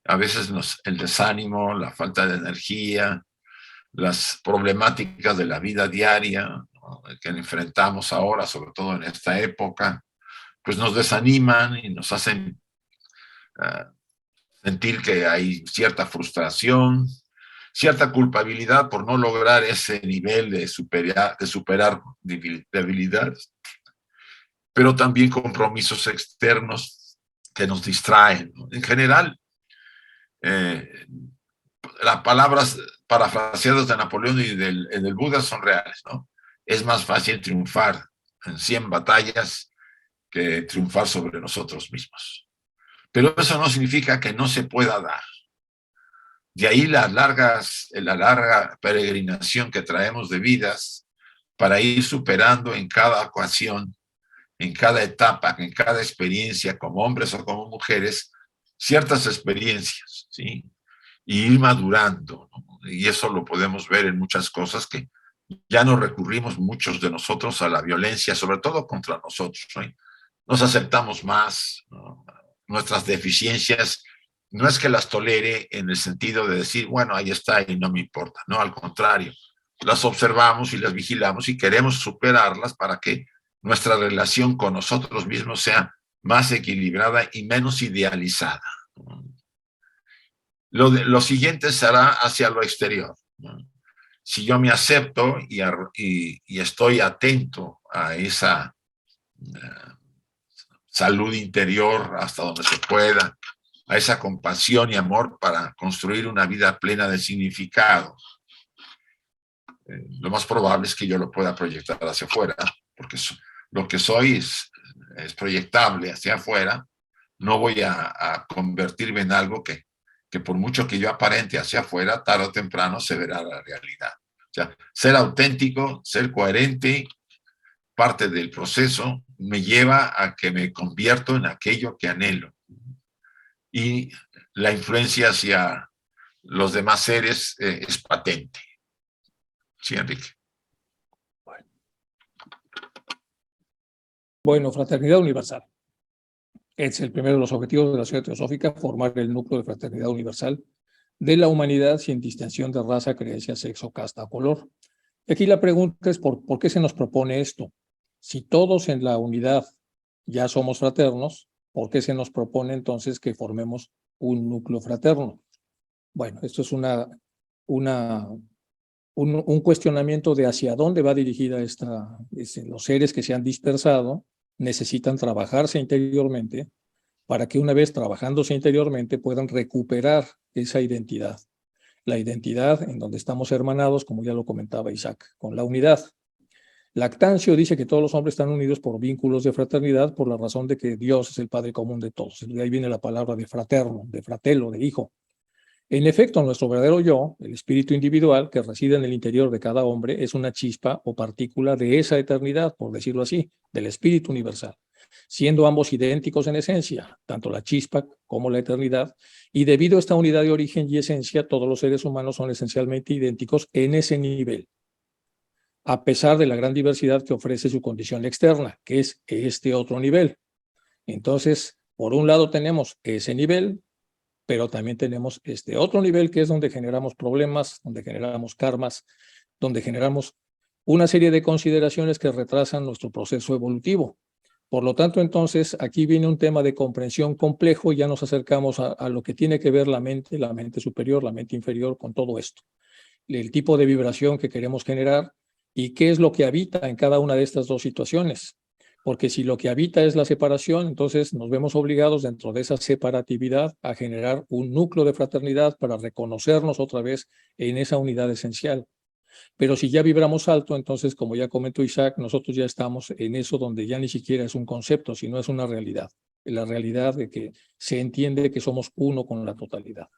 A veces el desánimo, la falta de energía, las problemáticas de la vida diaria, ¿no?, que enfrentamos ahora, sobre todo en esta época, pues nos desaniman y nos hacen sentir que hay cierta frustración, cierta culpabilidad por no lograr ese nivel de superar debilidades, pero también compromisos externos que nos distraen, ¿no? En general, las palabras parafraseadas de Napoleón y del Buda son reales, ¿no? Es más fácil triunfar en 100 batallas que triunfar sobre nosotros mismos. Pero eso no significa que no se pueda dar. De ahí la larga peregrinación que traemos de vidas para ir superando en cada ocasión, en cada etapa, en cada experiencia, como hombres o como mujeres, ciertas experiencias, ¿sí? Y ir madurando, ¿no? Y eso lo podemos ver en muchas cosas, que ya no recurrimos muchos de nosotros a la violencia, sobre todo contra nosotros, ¿no? Nos aceptamos más, ¿no? Nuestras deficiencias no es que las tolere en el sentido de decir, bueno, ahí está y no me importa, no, al contrario, las observamos y las vigilamos y queremos superarlas para que nuestra relación con nosotros mismos sea más equilibrada y menos idealizada. Lo siguiente será hacia lo exterior, ¿no? Si yo me acepto y estoy atento a esa salud interior hasta donde se pueda, a esa compasión y amor para construir una vida plena de significado, lo más probable es que yo lo pueda proyectar hacia afuera, porque lo que soy es proyectable hacia afuera. No voy a convertirme en algo que por mucho que yo aparente hacia afuera, tarde o temprano se verá la realidad. O sea, ser auténtico, ser coherente, parte del proceso me lleva a que me convierto en aquello que anhelo. Y la influencia hacia los demás seres es patente. Sí, Enrique. Bueno, fraternidad universal. Es el primero de los objetivos de la sociedad teosófica, formar el núcleo de fraternidad universal de la humanidad sin distinción de raza, creencia, sexo, casta o color. Y aquí la pregunta es, ¿por qué se nos propone esto? Si todos en la unidad ya somos fraternos, ¿por qué se nos propone entonces que formemos un núcleo fraterno? Bueno, esto es un cuestionamiento de hacia dónde va dirigida los seres que se han dispersado. Necesitan trabajarse interiormente para que una vez trabajándose interiormente puedan recuperar esa identidad. La identidad en donde estamos hermanados, como ya lo comentaba Isaac, con la unidad. Lactancio dice que todos los hombres están unidos por vínculos de fraternidad por la razón de que Dios es el Padre común de todos. De ahí viene la palabra de fraterno, de fratello, de hijo. En efecto, nuestro verdadero yo, el espíritu individual que reside en el interior de cada hombre, es una chispa o partícula de esa eternidad, por decirlo así, del espíritu universal, siendo ambos idénticos en esencia, tanto la chispa como la eternidad, y debido a esta unidad de origen y esencia, todos los seres humanos son esencialmente idénticos en ese nivel, a pesar de la gran diversidad que ofrece su condición externa, que es este otro nivel. Entonces, por un lado tenemos ese nivel, pero también tenemos este otro nivel que es donde generamos problemas, donde generamos karmas, donde generamos una serie de consideraciones que retrasan nuestro proceso evolutivo. Por lo tanto, entonces, aquí viene un tema de comprensión complejo y ya nos acercamos a lo que tiene que ver la mente superior, la mente inferior con todo esto. El tipo de vibración que queremos generar y qué es lo que habita en cada una de estas dos situaciones. Porque si lo que habita es la separación, entonces nos vemos obligados dentro de esa separatividad a generar un núcleo de fraternidad para reconocernos otra vez en esa unidad esencial. Pero si ya vibramos alto, entonces, como ya comentó Isaac, nosotros ya estamos en eso donde ya ni siquiera es un concepto, sino es una realidad. La realidad de que se entiende que somos uno con la totalidad.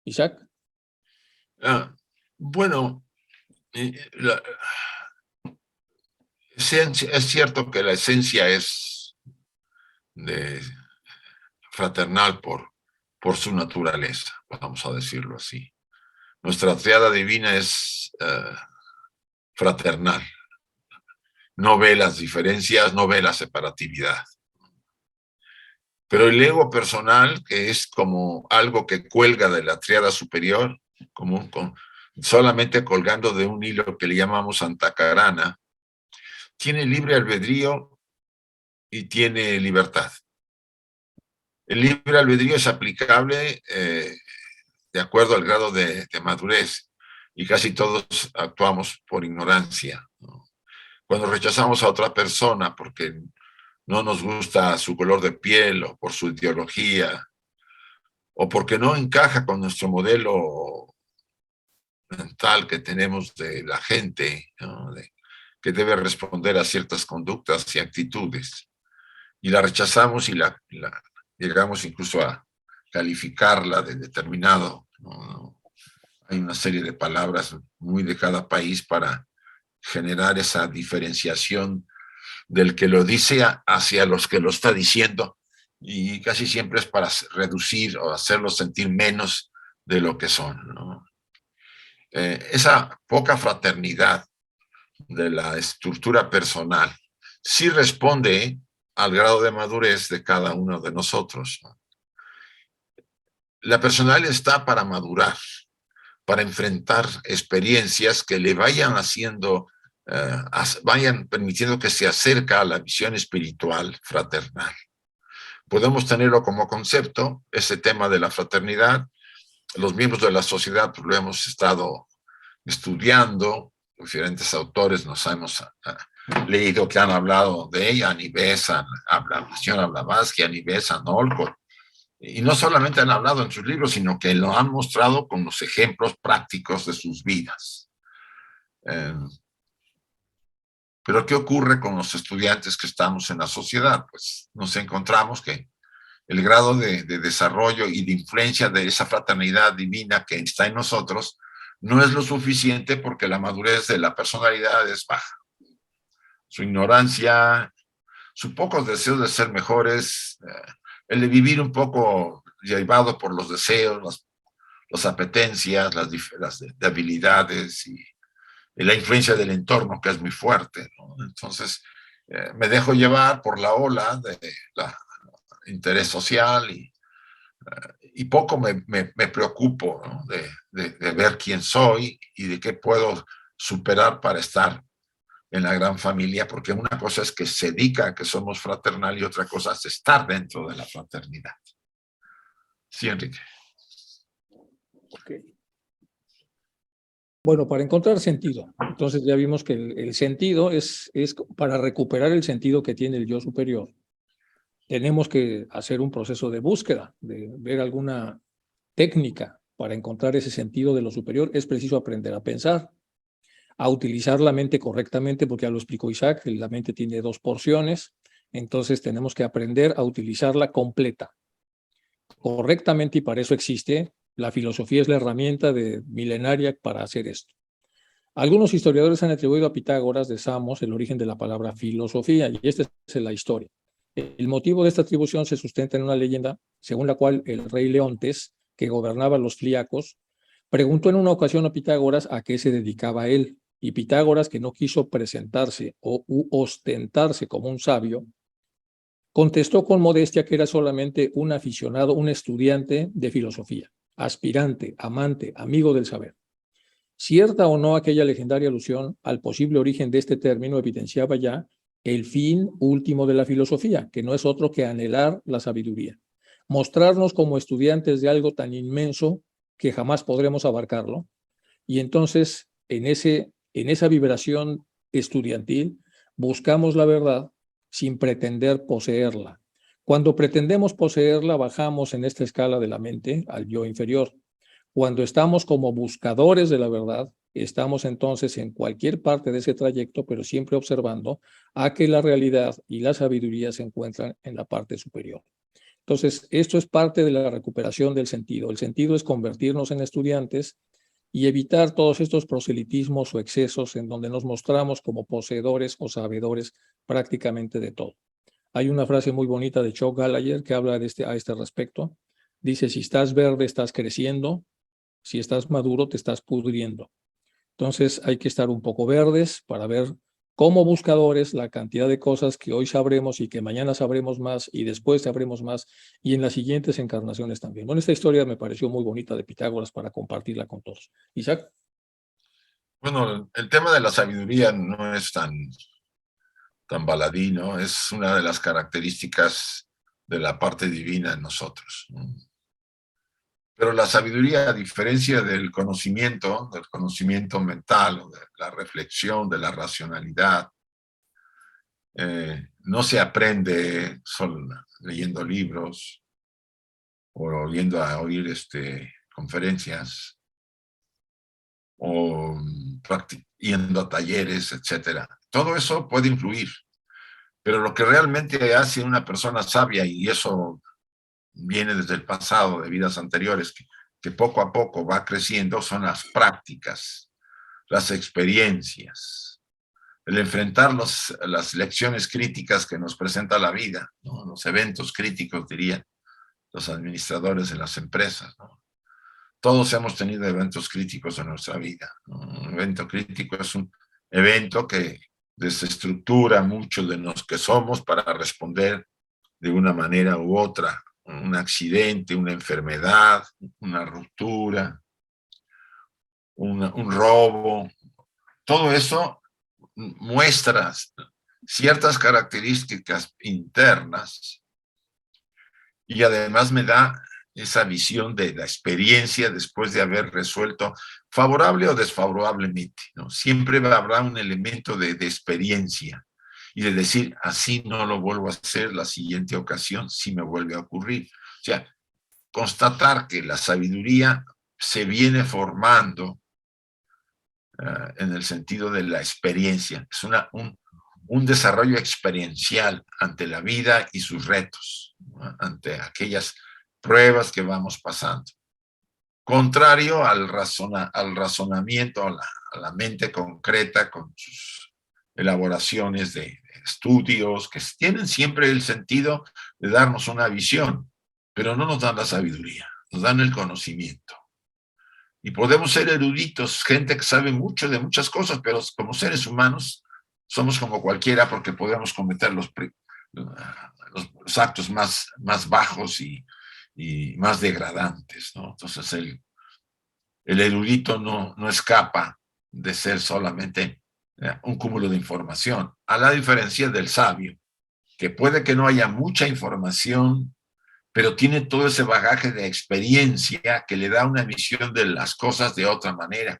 Isaac. Bueno, es cierto que la esencia es fraternal por su naturaleza, vamos a decirlo así. Nuestra triada divina es fraternal. no ve las diferencias, no ve la separatividad. Pero el ego personal, que es como algo que cuelga de la tríada superior, solamente colgando de un hilo que le llamamos antakarana, tiene libre albedrío y tiene libertad. El libre albedrío es aplicable de acuerdo al grado de madurez, y casi todos actuamos por ignorancia, ¿no? Cuando rechazamos a otra persona porque no nos gusta su color de piel o por su ideología, o porque no encaja con nuestro modelo mental que tenemos de la gente, ¿no? Que debe responder a ciertas conductas y actitudes, y la rechazamos y llegamos incluso a calificarla de determinado, ¿no? Hay una serie de palabras muy de cada país para generar esa diferenciación del que lo dice hacia los que lo está diciendo, y casi siempre es para reducir o hacerlos sentir menos de lo que son, ¿no? Esa poca fraternidad de la estructura personal sí responde al grado de madurez de cada uno de nosotros, ¿no? La personalidad está para madurar, para enfrentar experiencias que le vayan haciendo, vayan permitiendo que se acerque a la visión espiritual fraternal. Podemos tenerlo como concepto, ese tema de la fraternidad. Los miembros de la sociedad pues, lo hemos estado estudiando, diferentes autores nos hemos leído que han hablado de ella, Annie Besant, la señora Blavatsky, Annie Besant, Olcott, y no solamente han hablado en sus libros, sino que lo han mostrado con los ejemplos prácticos de sus vidas. Pero ¿qué ocurre con los estudiantes que estamos en la sociedad? Pues nos encontramos que el grado de desarrollo y de influencia de esa fraternidad divina que está en nosotros no es lo suficiente, porque la madurez de la personalidad es baja. Su ignorancia, sus pocos deseos de ser mejores, el de vivir un poco llevado por los deseos, las apetencias, las debilidades y la influencia del entorno, que es muy fuerte, ¿no? Entonces, me dejo llevar por la ola de interés social y poco me preocupo, ¿no? de ver quién soy y de qué puedo superar para estar en la gran familia, porque una cosa es que se diga que somos fraternal y otra cosa es estar dentro de la fraternidad. Sí, Enrique. Okay. Bueno, para encontrar sentido, entonces ya vimos que el sentido es para recuperar el sentido que tiene el yo superior. Tenemos que hacer un proceso de búsqueda, de ver alguna técnica para encontrar ese sentido de lo superior. Es preciso aprender a pensar, a utilizar la mente correctamente, porque ya lo explicó Isaac, la mente tiene dos porciones, entonces tenemos que aprender a utilizarla completa, correctamente, y para eso existe la filosofía, es la herramienta milenaria para hacer esto. Algunos historiadores han atribuido a Pitágoras de Samos el origen de la palabra filosofía, y esta es la historia. El motivo de esta atribución se sustenta en una leyenda según la cual el rey Leontes, que gobernaba los Fliacos, preguntó en una ocasión a Pitágoras a qué se dedicaba él, y Pitágoras, que no quiso presentarse o ostentarse como un sabio, contestó con modestia que era solamente un aficionado, un estudiante de filosofía, aspirante, amante, amigo del saber. Cierta o no aquella legendaria alusión al posible origen de este término evidenciaba ya el fin último de la filosofía, que no es otro que anhelar la sabiduría, mostrarnos como estudiantes de algo tan inmenso que jamás podremos abarcarlo, y entonces en esa vibración estudiantil buscamos la verdad sin pretender poseerla. Cuando pretendemos poseerla, bajamos en esta escala de la mente al yo inferior. Cuando estamos como buscadores de la verdad, estamos entonces en cualquier parte de ese trayecto, pero siempre observando a que la realidad y la sabiduría se encuentran en la parte superior. Entonces, esto es parte de la recuperación del sentido. El sentido es convertirnos en estudiantes y evitar todos estos proselitismos o excesos en donde nos mostramos como poseedores o sabedores prácticamente de todo. Hay una frase muy bonita de Chuck Gallagher que habla a este respecto. Dice, si estás verde, estás creciendo. Si estás maduro, te estás pudriendo. Entonces hay que estar un poco verdes para ver como buscadores la cantidad de cosas que hoy sabremos y que mañana sabremos más y después sabremos más y en las siguientes encarnaciones también. Bueno, esta historia me pareció muy bonita de Pitágoras para compartirla con todos. Isaac. Bueno, el tema de la sabiduría no es tan baladí, ¿no? Es una de las características de la parte divina en nosotros, ¿no? Pero la sabiduría, a diferencia del conocimiento mental, o de la reflexión, de la racionalidad, no se aprende solo leyendo libros o yendo a oír conferencias o yendo a talleres, etcétera. Todo eso puede influir, pero lo que realmente hace una persona sabia, y eso viene desde el pasado, de vidas anteriores, que poco a poco va creciendo, son las prácticas, las experiencias, el enfrentar las lecciones críticas que nos presenta la vida, ¿no? Los eventos críticos, dirían los administradores de las empresas, ¿no? Todos hemos tenido eventos críticos en nuestra vida, ¿no? Un evento crítico es un evento que desestructura mucho de los que somos para responder de una manera u otra. Un accidente, una enfermedad, una ruptura, un robo. Todo eso muestra ciertas características internas y además me da esa visión de la experiencia después de haber resuelto favorable o desfavorablemente, ¿no? Siempre habrá un elemento de experiencia y de decir, así no lo vuelvo a hacer la siguiente ocasión si me vuelve a ocurrir. O sea, constatar que la sabiduría se viene formando en el sentido de la experiencia. Es un desarrollo experiencial ante la vida y sus retos, ¿no? Ante aquellas pruebas que vamos pasando. Contrario al razonamiento, a la mente concreta con sus elaboraciones de estudios que tienen siempre el sentido de darnos una visión, pero no nos dan la sabiduría, nos dan el conocimiento. Y podemos ser eruditos, gente que sabe mucho de muchas cosas, pero como seres humanos somos como cualquiera porque podemos cometer los actos más bajos y más degradantes, ¿no? Entonces el erudito no escapa de ser solamente un cúmulo de información, a la diferencia del sabio, que puede que no haya mucha información, pero tiene todo ese bagaje de experiencia que le da una visión de las cosas de otra manera.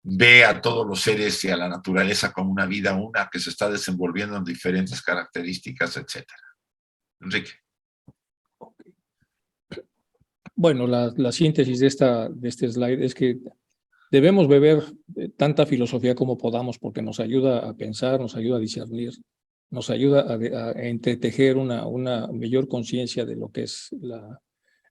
Ve a todos los seres y a la naturaleza como una vida una que se está desenvolviendo en diferentes características, etc. Enrique. Bueno, la síntesis de este slide es que debemos beber tanta filosofía como podamos porque nos ayuda a pensar, nos ayuda a discernir, nos ayuda a entretejer una mayor conciencia de lo que es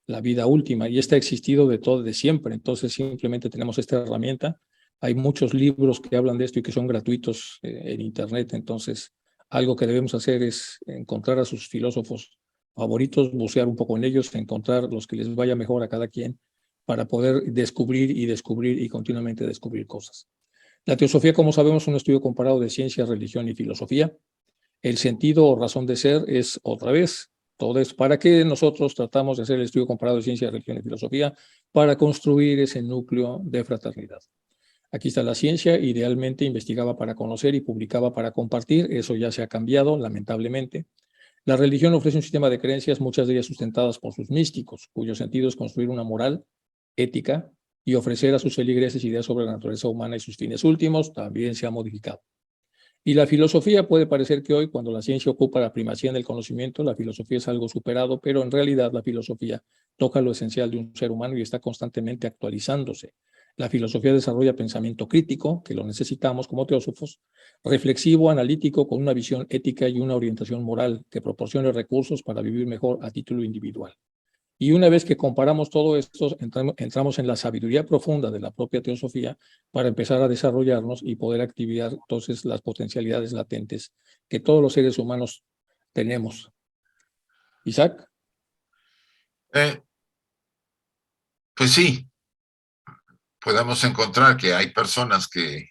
la vida última, y esta ha existido de siempre. Entonces simplemente tenemos esta herramienta. Hay muchos libros que hablan de esto y que son gratuitos en internet. Entonces algo que debemos hacer es encontrar a sus filósofos favoritos, bucear un poco en ellos, encontrar los que les vaya mejor a cada quien para poder descubrir y continuamente descubrir cosas. La teosofía, como sabemos, es un estudio comparado de ciencia, religión y filosofía. El sentido o razón de ser es, otra vez, todo es para qué nosotros tratamos de hacer el estudio comparado de ciencia, religión y filosofía, para construir ese núcleo de fraternidad. Aquí está la ciencia, idealmente investigaba para conocer y publicaba para compartir. Eso ya se ha cambiado, lamentablemente. La religión ofrece un sistema de creencias, muchas de ellas sustentadas por sus místicos, cuyo sentido es construir una moral, ética, y ofrecer a sus feligreses ideas sobre la naturaleza humana y sus fines últimos. También se ha modificado. Y la filosofía, puede parecer que hoy, cuando la ciencia ocupa la primacía en el conocimiento, la filosofía es algo superado, pero en realidad la filosofía toca lo esencial de un ser humano y está constantemente actualizándose. La filosofía desarrolla pensamiento crítico, que lo necesitamos como teósofos, reflexivo, analítico, con una visión ética y una orientación moral que proporcione recursos para vivir mejor a título individual. Y una vez que comparamos todo esto, entramos en la sabiduría profunda de la propia teosofía para empezar a desarrollarnos y poder activar entonces las potencialidades latentes que todos los seres humanos tenemos. Isaac. Pues sí, podemos encontrar que hay personas que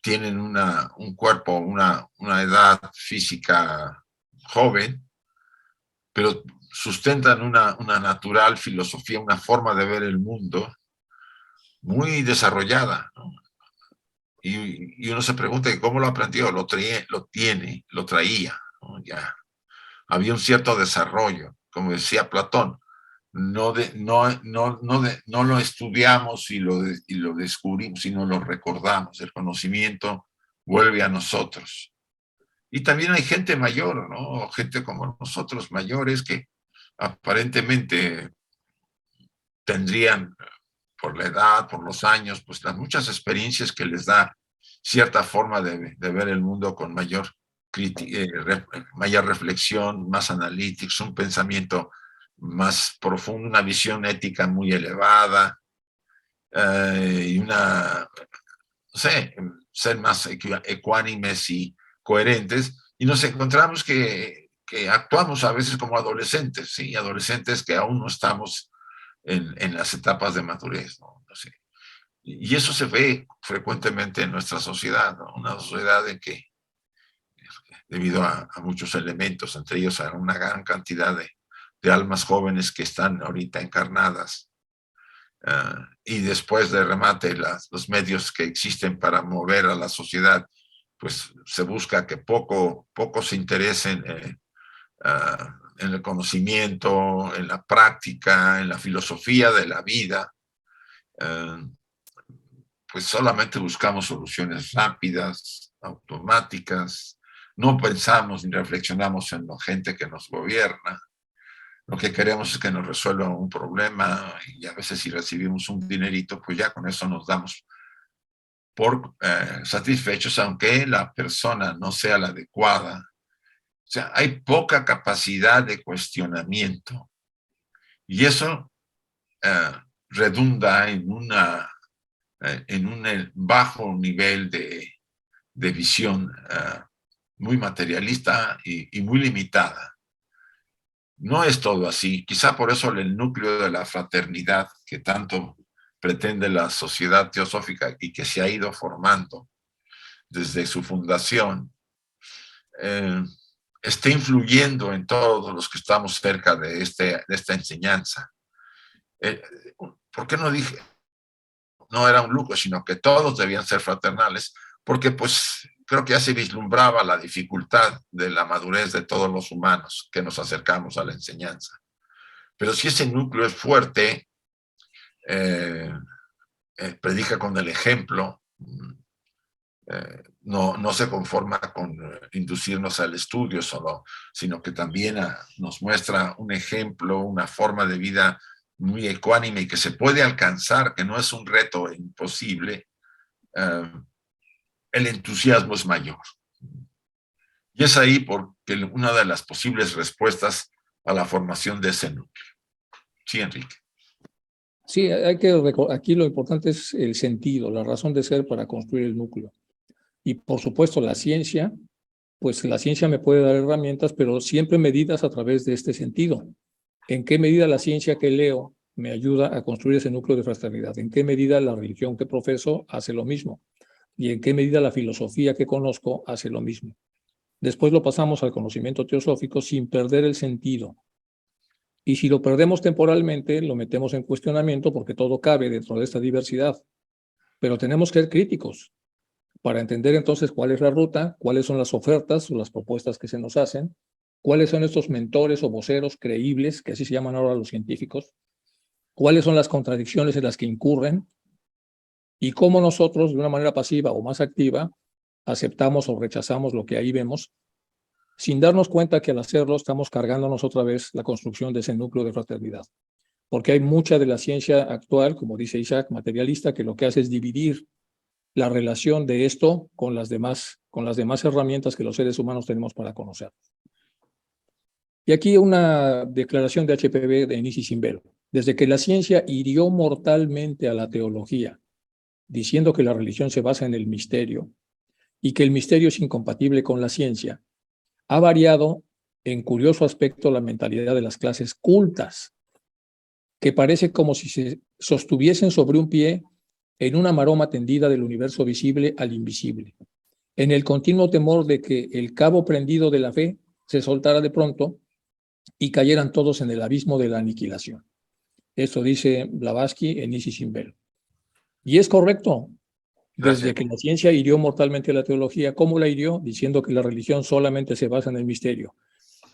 tienen un cuerpo, una edad física joven, pero sustentan una natural filosofía, una forma de ver el mundo muy desarrollada, ¿no? Y uno se pregunta cómo lo aprendió, lo traía, ¿no? Ya había un cierto desarrollo, como decía Platón. No lo estudiamos y lo descubrimos, sino lo recordamos. El conocimiento vuelve a nosotros. Y también hay gente mayor, ¿no? Gente como nosotros, mayores, que aparentemente tendrían, por la edad, por los años, pues las muchas experiencias que les da cierta forma de ver el mundo con mayor reflexión, más analítica, un pensamiento más profundo, una visión ética muy elevada, y no sé, ser más ecuánimes y coherentes, y nos encontramos que actuamos a veces como adolescentes, ¿sí? Adolescentes que aún no estamos en las etapas de madurez, ¿no? No sé. Y eso se ve frecuentemente en nuestra sociedad, ¿no? Una sociedad en que, debido a muchos elementos, entre ellos a una gran cantidad de almas jóvenes que están ahorita encarnadas, y después de remate los medios que existen para mover a la sociedad, pues se busca que poco se interesen en el conocimiento, en la práctica, en la filosofía de la vida. Pues solamente buscamos soluciones rápidas, automáticas, no pensamos ni reflexionamos en la gente que nos gobierna. Lo que queremos es que nos resuelva un problema, y a veces si recibimos un dinerito, pues ya con eso nos damos por satisfechos, aunque la persona no sea la adecuada. O sea, hay poca capacidad de cuestionamiento, y eso redunda en un bajo nivel de visión muy materialista y muy limitada. No es todo así. Quizá por eso el núcleo de la fraternidad que tanto pretende la sociedad teosófica y que se ha ido formando desde su fundación, esté influyendo en todos los que estamos cerca de esta enseñanza. ¿Por qué no dije? No era un lujo, sino que todos debían ser fraternales, porque pues creo que ya se vislumbraba la dificultad de la madurez de todos los humanos que nos acercamos a la enseñanza. Pero si ese núcleo es fuerte, predica con el ejemplo, no se conforma con inducirnos al estudio solo, sino que también nos muestra un ejemplo, una forma de vida muy ecuánime y que se puede alcanzar, que no es un reto imposible, el entusiasmo es mayor. Y es ahí porque una de las posibles respuestas a la formación de ese núcleo. Sí, Enrique. Sí, aquí lo importante es el sentido, la razón de ser para construir el núcleo. Y por supuesto la ciencia, pues la ciencia me puede dar herramientas, pero siempre medidas a través de este sentido. ¿En qué medida la ciencia que leo me ayuda a construir ese núcleo de fraternidad? ¿En qué medida la religión que profeso hace lo mismo? ¿Y en qué medida la filosofía que conozco hace lo mismo? Después lo pasamos al conocimiento teosófico sin perder el sentido. Y si lo perdemos temporalmente, lo metemos en cuestionamiento porque todo cabe dentro de esta diversidad. Pero tenemos que ser críticos para entender entonces cuál es la ruta, cuáles son las ofertas o las propuestas que se nos hacen, cuáles son estos mentores o voceros creíbles, que así se llaman ahora los científicos, cuáles son las contradicciones en las que incurren y cómo nosotros, de una manera pasiva o más activa, aceptamos o rechazamos lo que ahí vemos, sin darnos cuenta que al hacerlo estamos cargándonos otra vez la construcción de ese núcleo de fraternidad. Porque hay mucha de la ciencia actual, como dice Isaac, materialista, que lo que hace es dividir la relación de esto con las demás herramientas que los seres humanos tenemos para conocer. Y aquí una declaración de HPB de Nisi Simbel. Desde que la ciencia hirió mortalmente a la teología, diciendo que la religión se basa en el misterio y que el misterio es incompatible con la ciencia, ha variado en curioso aspecto la mentalidad de las clases cultas, que parece como si se sostuviesen sobre un pie en una maroma tendida del universo visible al invisible, en el continuo temor de que el cabo prendido de la fe se soltara de pronto y cayeran todos en el abismo de la aniquilación. Esto dice Blavatsky en Isis sin Velo. Y es correcto. Desde que la ciencia hirió mortalmente a la teología, ¿cómo la hirió? Diciendo que la religión solamente se basa en el misterio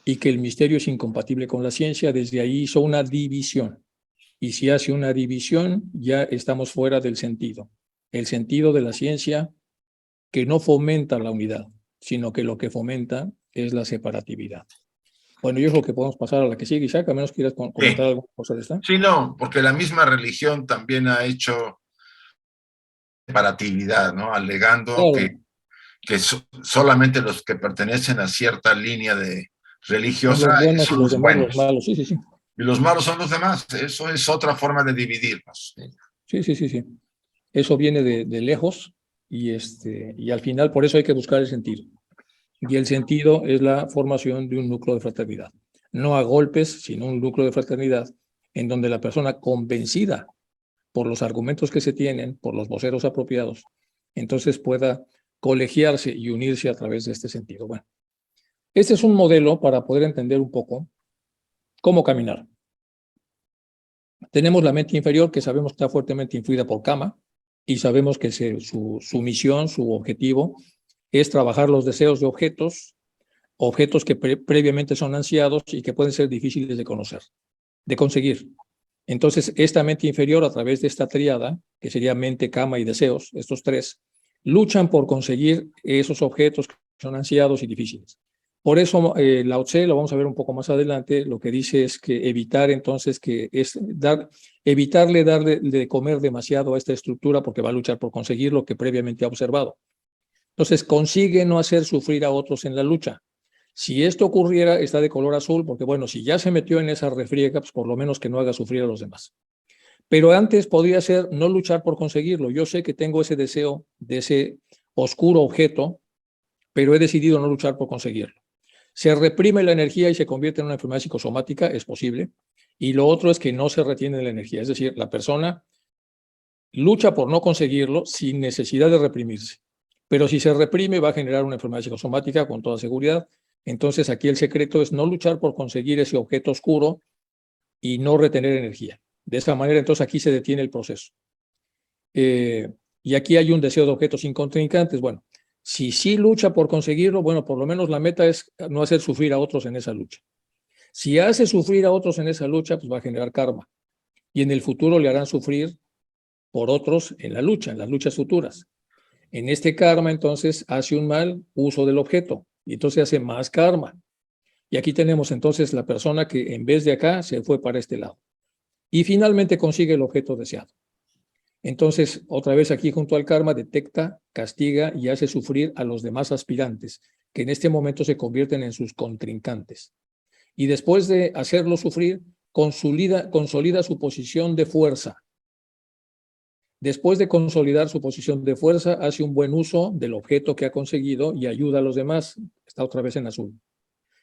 y que el misterio es incompatible con la ciencia. Desde ahí hizo una división. Y si hace una división, ya estamos fuera del sentido. El sentido de la ciencia que no fomenta la unidad, sino que lo que fomenta es la separatividad. Bueno, yo creo que podemos pasar a la que sigue, Isaac, a menos quieras comentar alguna cosa de esta. Sí, no, porque la misma religión también ha hecho separatividad, ¿no? Alegando Claro, que solamente los que pertenecen a cierta línea son religiosa los buenos y son los los demás los buenos. malos. Sí, sí, sí. Y los malos son los demás. Eso es otra forma de dividirnos. Sí, sí, sí, sí. Eso viene de lejos y al final por eso hay que buscar el sentido. Y el sentido es la formación de un núcleo de fraternidad. No a golpes, sino un núcleo de fraternidad en donde la persona convencida por los argumentos que se tienen, por los voceros apropiados, entonces pueda colegiarse y unirse a través de este sentido. Bueno, este es un modelo para poder entender un poco cómo caminar. Tenemos la mente inferior, que sabemos que está fuertemente influida por Kama, y sabemos que su misión, su objetivo, es trabajar los deseos de objetos que previamente son ansiados y que pueden ser difíciles de conocer, de conseguir. Entonces, esta mente inferior, a través de esta tríada, que sería mente, Kama y deseos, estos tres, luchan por conseguir esos objetos que son ansiados y difíciles. Por eso, Lao Tse, lo vamos a ver un poco más adelante, lo que dice es que evitar entonces evitarle darle de comer demasiado a esta estructura porque va a luchar por conseguir lo que previamente ha observado. Entonces, consigue no hacer sufrir a otros en la lucha. Si esto ocurriera, está de color azul, porque bueno, si ya se metió en esa refriega, pues por lo menos que no haga sufrir a los demás. Pero antes podría ser no luchar por conseguirlo. Yo sé que tengo ese deseo de ese oscuro objeto, pero he decidido no luchar por conseguirlo. Se reprime la energía y se convierte en una enfermedad psicosomática, es posible. Y lo otro es que no se retiene la energía, es decir, la persona lucha por no conseguirlo sin necesidad de reprimirse. Pero si se reprime va a generar una enfermedad psicosomática con toda seguridad. Entonces aquí el secreto es no luchar por conseguir ese objeto oscuro y no retener energía. De esa manera entonces aquí se detiene el proceso. Y aquí hay un deseo de objetos sin contrincantes. Bueno, si sí lucha por conseguirlo, bueno, por lo menos la meta es no hacer sufrir a otros en esa lucha. Si hace sufrir a otros en esa lucha, pues va a generar karma. Y en el futuro le harán sufrir por otros en la lucha, en las luchas futuras. En este karma, entonces, hace un mal uso del objeto y entonces hace más karma. Y aquí tenemos entonces la persona que en vez de acá se fue para este lado. Y finalmente consigue el objeto deseado. Entonces, otra vez aquí junto al karma, detecta, castiga y hace sufrir a los demás aspirantes, que en este momento se convierten en sus contrincantes. Y después de hacerlo sufrir, consolida su posición de fuerza. Después de consolidar su posición de fuerza, hace un buen uso del objeto que ha conseguido y ayuda a los demás. Está otra vez en azul.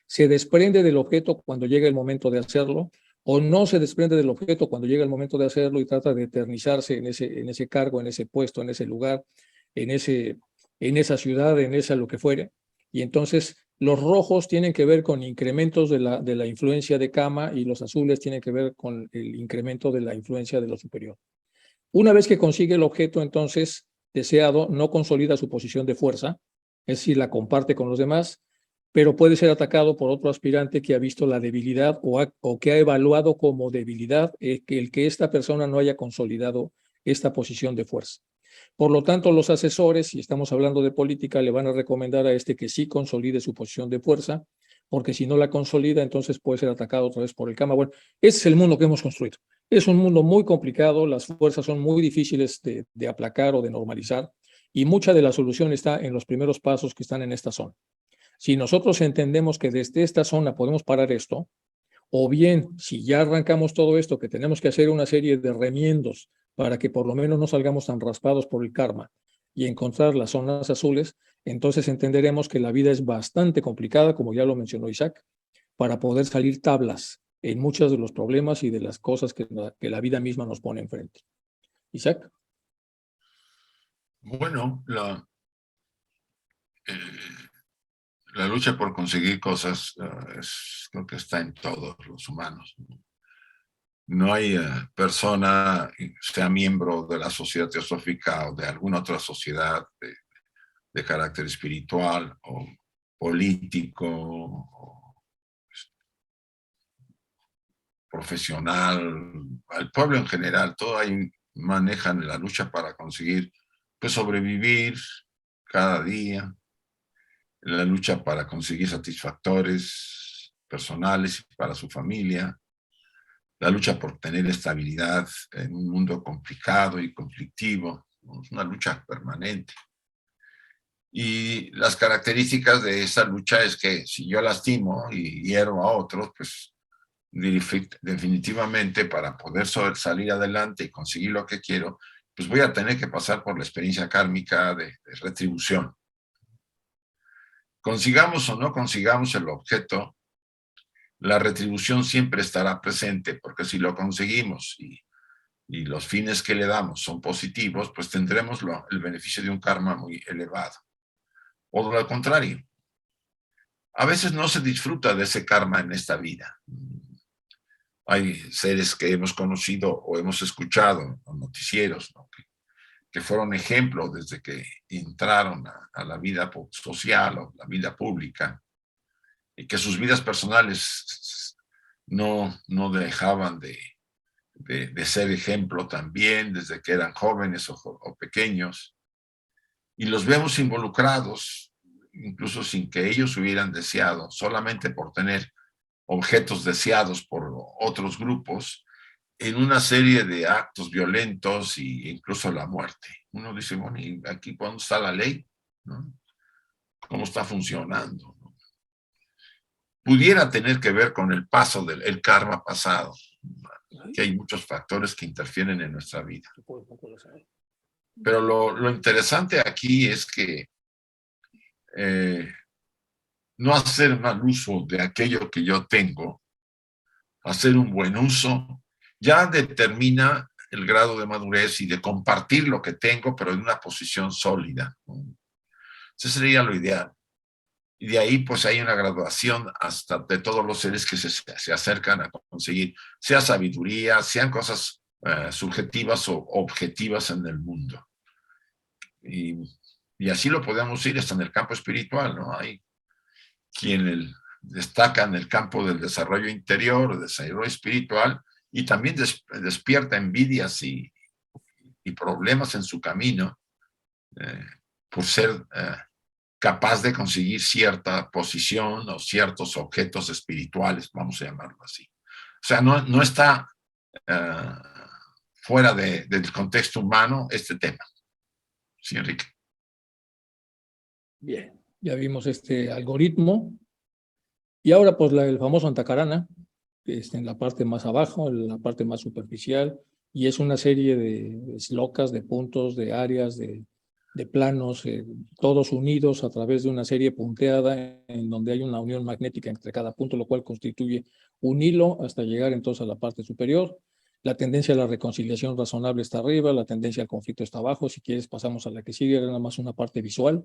Se desprende del objeto cuando llega el momento de hacerlo, o no se desprende del objeto cuando llega el momento de hacerlo y trata de eternizarse en ese cargo, en ese puesto, en ese lugar, en esa ciudad, en esa lo que fuere. Y entonces los rojos tienen que ver con incrementos de la influencia de Kama y los azules tienen que ver con el incremento de la influencia de lo superior. Una vez que consigue el objeto, entonces, deseado, no consolida su posición de fuerza, es decir, la comparte con los demás, pero puede ser atacado por otro aspirante que ha visto la debilidad o que ha evaluado como debilidad el que esta persona no haya consolidado esta posición de fuerza. Por lo tanto, los asesores, si estamos hablando de política, le van a recomendar a este que sí consolide su posición de fuerza, porque si no la consolida, entonces puede ser atacado otra vez por el Kama. Bueno, ese es el mundo que hemos construido. Es un mundo muy complicado, las fuerzas son muy difíciles de aplacar o de normalizar, y mucha de la solución está en los primeros pasos que están en esta zona. Si nosotros entendemos que desde esta zona podemos parar esto, o bien si ya arrancamos todo esto, que tenemos que hacer una serie de remiendos para que por lo menos no salgamos tan raspados por el karma y encontrar las zonas azules, entonces entenderemos que la vida es bastante complicada, como ya lo mencionó Isaac, para poder salir tablas en muchos de los problemas y de las cosas que la vida misma nos pone enfrente. Isaac. Bueno, la lucha por conseguir cosas creo que está en todos los humanos. No hay persona, sea miembro de la sociedad teosófica o de alguna otra sociedad de carácter espiritual o político o profesional, al pueblo en general, todo ahí manejan la lucha para conseguir pues, sobrevivir cada día, la lucha para conseguir satisfactores personales y para su familia, la lucha por tener estabilidad en un mundo complicado y conflictivo, es una lucha permanente. Y las características de esa lucha es que si yo lastimo y hiero a otros, pues definitivamente para poder salir adelante y conseguir lo que quiero, pues voy a tener que pasar por la experiencia kármica de retribución. Consigamos o no consigamos el objeto, la retribución siempre estará presente, porque si lo conseguimos y los fines que le damos son positivos, pues tendremos el beneficio de un karma muy elevado. O de lo contrario, a veces no se disfruta de ese karma en esta vida. Hay seres que hemos conocido o hemos escuchado en noticieros, ¿no? que fueron ejemplos desde que entraron a la vida social o la vida pública, y que sus vidas personales no dejaban de ser ejemplo también desde que eran jóvenes o pequeños, y los vemos involucrados, incluso sin que ellos hubieran deseado, solamente por tener objetos deseados por otros grupos, en una serie de actos violentos e incluso la muerte. Uno dice, bueno, ¿y aquí cuándo está la ley? ¿No? ¿Cómo está funcionando? ¿No? Pudiera tener que ver con el paso del karma pasado, que hay muchos factores que interfieren en nuestra vida. Pero lo interesante aquí es que no hacer mal uso de aquello que yo tengo, hacer un buen uso, ya determina el grado de madurez y de compartir lo que tengo, pero en una posición sólida. Ese sería lo ideal. Y de ahí pues hay una graduación hasta de todos los seres que se acercan a conseguir, sea sabiduría, sean cosas subjetivas o objetivas en el mundo. Y así lo podemos ir hasta en el campo espiritual, ¿no? Hay quien destaca en el campo del desarrollo interior, del desarrollo espiritual, y también despierta envidias y problemas en su camino por ser capaz de conseguir cierta posición o ciertos objetos espirituales, vamos a llamarlo así. O sea, no está fuera del contexto humano este tema. Sí, Enrique. Bien, ya vimos este algoritmo. Y ahora, pues, el famoso Antakarana, que está en la parte más abajo, en la parte más superficial, y es una serie de slocas, de puntos, de áreas, de planos, todos unidos a través de una serie punteada en donde hay una unión magnética entre cada punto, lo cual constituye un hilo hasta llegar entonces a la parte superior. La tendencia a la reconciliación razonable está arriba, la tendencia al conflicto está abajo. Si quieres, pasamos a la que sigue, nada más una parte visual.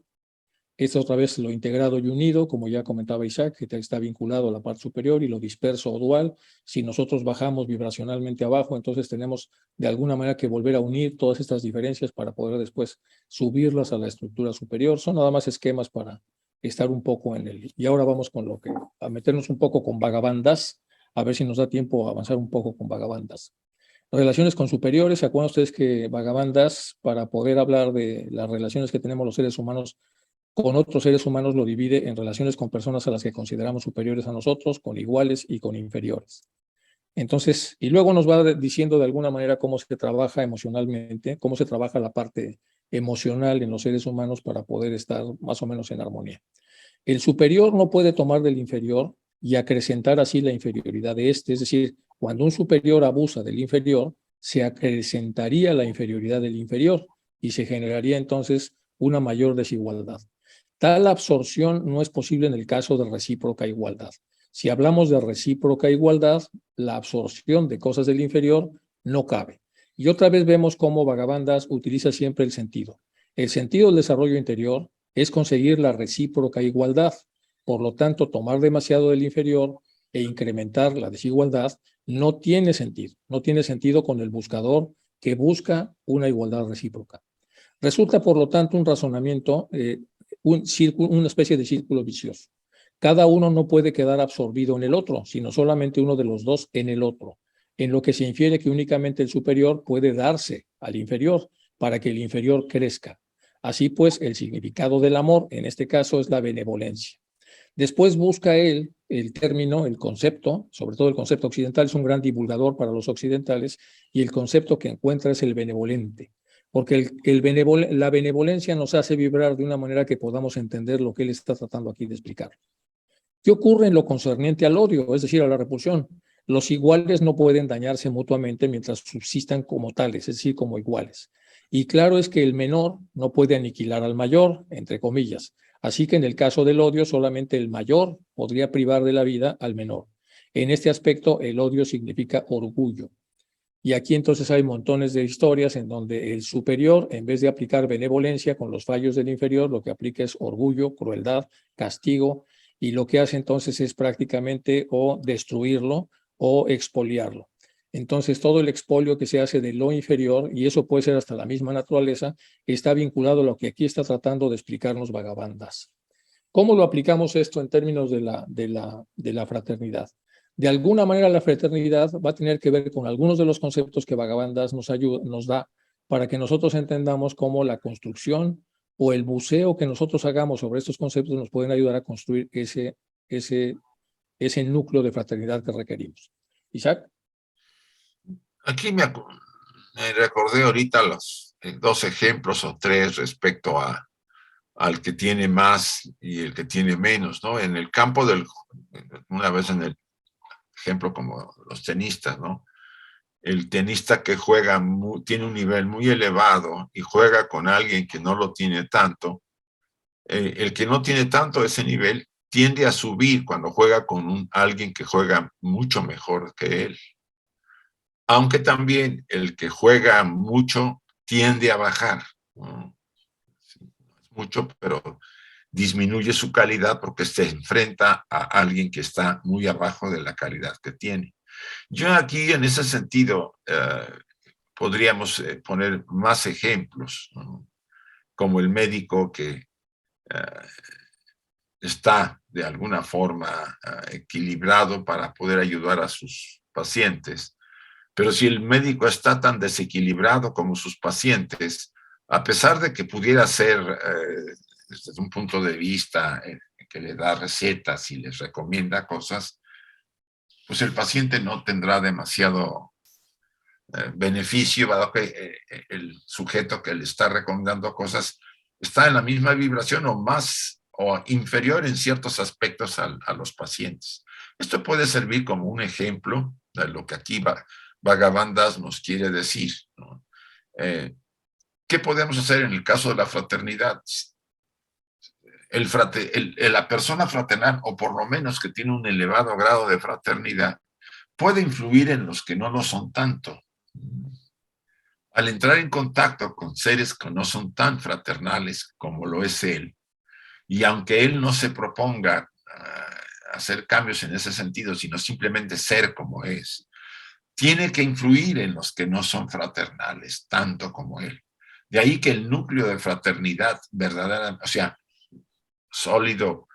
Esto otra vez lo integrado y unido, como ya comentaba Isaac, que está vinculado a la parte superior, y lo disperso o dual. Si nosotros bajamos vibracionalmente abajo, entonces tenemos de alguna manera que volver a unir todas estas diferencias para poder después subirlas a la estructura superior. Son nada más esquemas para estar un poco en el... Y ahora vamos con a meternos un poco con Bhagavan Das, a ver si nos da tiempo a avanzar un poco con Bhagavan Das. Relaciones con superiores. ¿Se acuerdan ustedes que Bhagavan Das, para poder hablar de las relaciones que tenemos los seres humanos con otros seres humanos, lo divide en relaciones con personas a las que consideramos superiores a nosotros, con iguales y con inferiores? Entonces, y luego nos va diciendo de alguna manera cómo se trabaja emocionalmente, cómo se trabaja la parte emocional en los seres humanos para poder estar más o menos en armonía. El superior no puede tomar del inferior y acrecentar así la inferioridad de este. Es decir, cuando un superior abusa del inferior, se acrecentaría la inferioridad del inferior y se generaría entonces una mayor desigualdad. Tal absorción no es posible en el caso de recíproca igualdad. Si hablamos de recíproca igualdad, la absorción de cosas del inferior no cabe. Y otra vez vemos cómo Bhagavan Das utiliza siempre el sentido. El sentido del desarrollo interior es conseguir la recíproca igualdad. Por lo tanto, tomar demasiado del inferior e incrementar la desigualdad no tiene sentido. No tiene sentido con el buscador que busca una igualdad recíproca. Resulta, por lo tanto, un razonamiento, una especie de círculo vicioso. Cada uno no puede quedar absorbido en el otro, sino solamente uno de los dos en el otro, en lo que se infiere que únicamente el superior puede darse al inferior para que el inferior crezca. Así pues, el significado del amor, en este caso, es la benevolencia. Después busca él el término, el concepto, sobre todo el concepto occidental, es un gran divulgador para los occidentales, y el concepto que encuentra es el benevolente, porque la benevolencia nos hace vibrar de una manera que podamos entender lo que él está tratando aquí de explicar. ¿Qué ocurre en lo concerniente al odio, es decir, a la repulsión? Los iguales no pueden dañarse mutuamente mientras subsistan como tales, es decir, como iguales. Y claro es que el menor no puede aniquilar al mayor, entre comillas. Así que en el caso del odio, solamente el mayor podría privar de la vida al menor. En este aspecto, el odio significa orgullo. Y aquí entonces hay montones de historias en donde el superior, en vez de aplicar benevolencia con los fallos del inferior, lo que aplica es orgullo, crueldad, castigo, y lo que hace entonces es prácticamente o destruirlo o expoliarlo. Entonces todo el expolio que se hace de lo inferior, y eso puede ser hasta la misma naturaleza, está vinculado a lo que aquí está tratando de explicarnos Bhagavan Das. ¿Cómo lo aplicamos esto en términos de la fraternidad? De alguna manera la fraternidad va a tener que ver con algunos de los conceptos que Bhagavan Das nos da para que nosotros entendamos cómo la construcción o el buceo que nosotros hagamos sobre estos conceptos nos pueden ayudar a construir ese núcleo de fraternidad que requerimos. Isaac. Aquí me recordé ahorita los dos ejemplos o tres respecto al que tiene más y el que tiene menos, ¿no? En el campo una vez en el ejemplo como los tenistas, ¿no? El tenista que juega tiene un nivel muy elevado y juega con alguien que no lo tiene tanto, el que no tiene tanto ese nivel tiende a subir cuando juega con alguien que juega mucho mejor que él. Aunque también el que juega mucho tiende a bajar. ¿No? Mucho, pero disminuye su calidad porque se enfrenta a alguien que está muy abajo de la calidad que tiene. Yo aquí, en ese sentido, podríamos poner más ejemplos, ¿no? Como el médico que está de alguna forma equilibrado para poder ayudar a sus pacientes. Pero si el médico está tan desequilibrado como sus pacientes, a pesar de que pudiera ser desde un punto de vista que le da recetas y les recomienda cosas, pues el paciente no tendrá demasiado beneficio, dado que el sujeto que le está recomendando cosas está en la misma vibración o más o inferior en ciertos aspectos a los pacientes. Esto puede servir como un ejemplo de lo que aquí Bhagavan Das nos quiere decir, ¿no? ¿Qué podemos hacer en el caso de la fraternidad? La persona fraternal, o por lo menos que tiene un elevado grado de fraternidad, puede influir en los que no lo son tanto. Al entrar en contacto con seres que no son tan fraternales como lo es él, y aunque él no se proponga hacer cambios en ese sentido, sino simplemente ser como es, tiene que influir en los que no son fraternales, tanto como él. De ahí que el núcleo de fraternidad verdadera, o sea, sólido,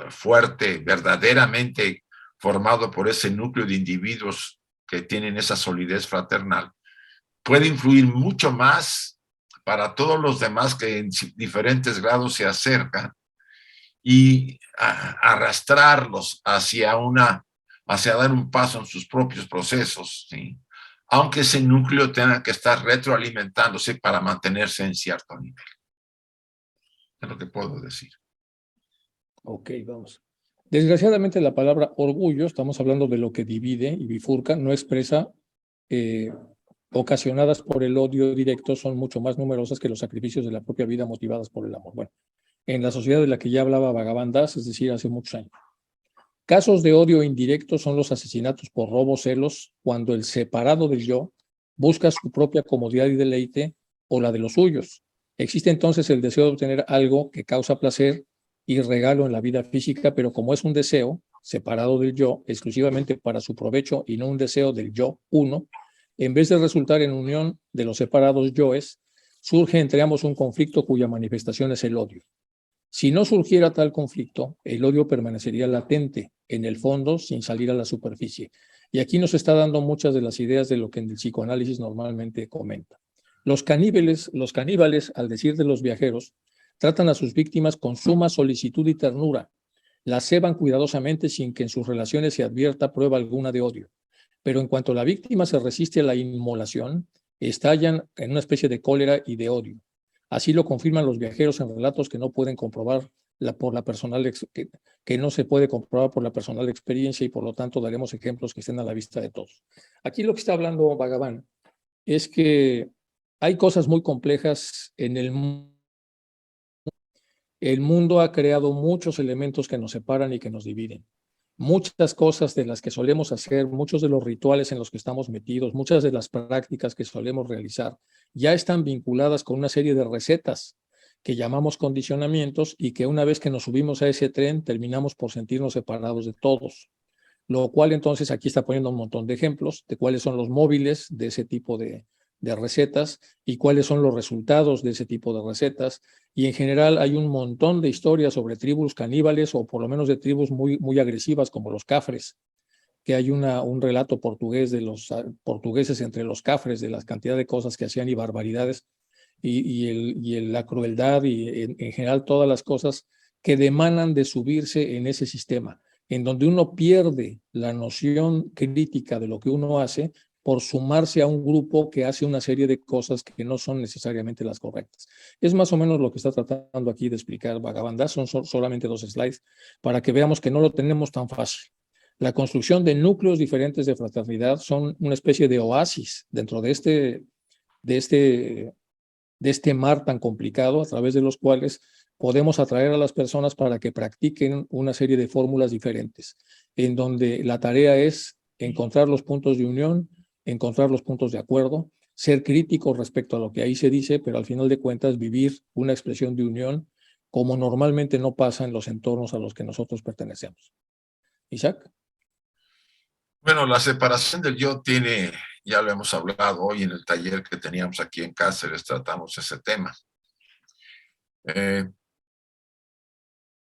fuerte, verdaderamente formado por ese núcleo de individuos que tienen esa solidez fraternal, puede influir mucho más para todos los demás que en diferentes grados se acercan y arrastrarlos hacia dar un paso en sus propios procesos, ¿sí? Aunque ese núcleo tenga que estar retroalimentándose para mantenerse en cierto nivel. Es lo que puedo decir. Ok, vamos. Desgraciadamente la palabra orgullo, estamos hablando de lo que divide y bifurca, no expresa ocasionadas por el odio directo, son mucho más numerosas que los sacrificios de la propia vida motivadas por el amor. Bueno, en la sociedad de la que ya hablaba Bhagavan Das, es decir, hace muchos años. Casos de odio indirecto son los asesinatos por robo, celos, cuando el separado del yo busca su propia comodidad y deleite o la de los suyos. Existe entonces el deseo de obtener algo que causa placer y regalo en la vida física, pero como es un deseo separado del yo, exclusivamente para su provecho y no un deseo del yo uno, en vez de resultar en unión de los separados yoes, surge entre ambos un conflicto cuya manifestación es el odio. Si no surgiera tal conflicto, el odio permanecería latente en el fondo sin salir a la superficie. Y aquí nos está dando muchas de las ideas de lo que en el psicoanálisis normalmente comenta. Los caníbales, al decir de los viajeros, tratan a sus víctimas con suma solicitud y ternura. Las ceban cuidadosamente sin que en sus relaciones se advierta prueba alguna de odio. Pero en cuanto la víctima se resiste a la inmolación, estallan en una especie de cólera y de odio. Así lo confirman los viajeros en relatos que no pueden comprobar que no se puede comprobar por la personal experiencia, y por lo tanto daremos ejemplos que estén a la vista de todos. Aquí lo que está hablando Bhagavan es que hay cosas muy complejas en el mundo. El mundo ha creado muchos elementos que nos separan y que nos dividen. Muchas cosas de las que solemos hacer, muchos de los rituales en los que estamos metidos, muchas de las prácticas que solemos realizar, ya están vinculadas con una serie de recetas que llamamos condicionamientos, y que una vez que nos subimos a ese tren terminamos por sentirnos separados de todos. Lo cual entonces aquí está poniendo un montón de ejemplos de cuáles son los móviles de ese tipo de recetas y cuáles son los resultados de ese tipo de recetas. Y en general hay un montón de historias sobre tribus caníbales, o por lo menos de tribus muy agresivas como los cafres, que hay un relato portugués de los portugueses entre los cafres, de la cantidad de cosas que hacían y barbaridades, y la crueldad y en general todas las cosas que demanan de subirse en ese sistema, en donde uno pierde la noción crítica de lo que uno hace por sumarse a un grupo que hace una serie de cosas que no son necesariamente las correctas. Es más o menos lo que está tratando aquí de explicar Bhagavan Das. Son solamente 2 slides para que veamos que no lo tenemos tan fácil. La construcción de núcleos diferentes de fraternidad son una especie de oasis dentro de este mar tan complicado, a través de los cuales podemos atraer a las personas para que practiquen una serie de fórmulas diferentes, en donde la tarea es encontrar los puntos de unión, encontrar los puntos de acuerdo, ser críticos respecto a lo que ahí se dice, pero al final de cuentas vivir una expresión de unión como normalmente no pasa en los entornos a los que nosotros pertenecemos. Isaac. Bueno, la separación del yo tiene, ya lo hemos hablado hoy en el taller que teníamos aquí en Cáceres, tratamos ese tema.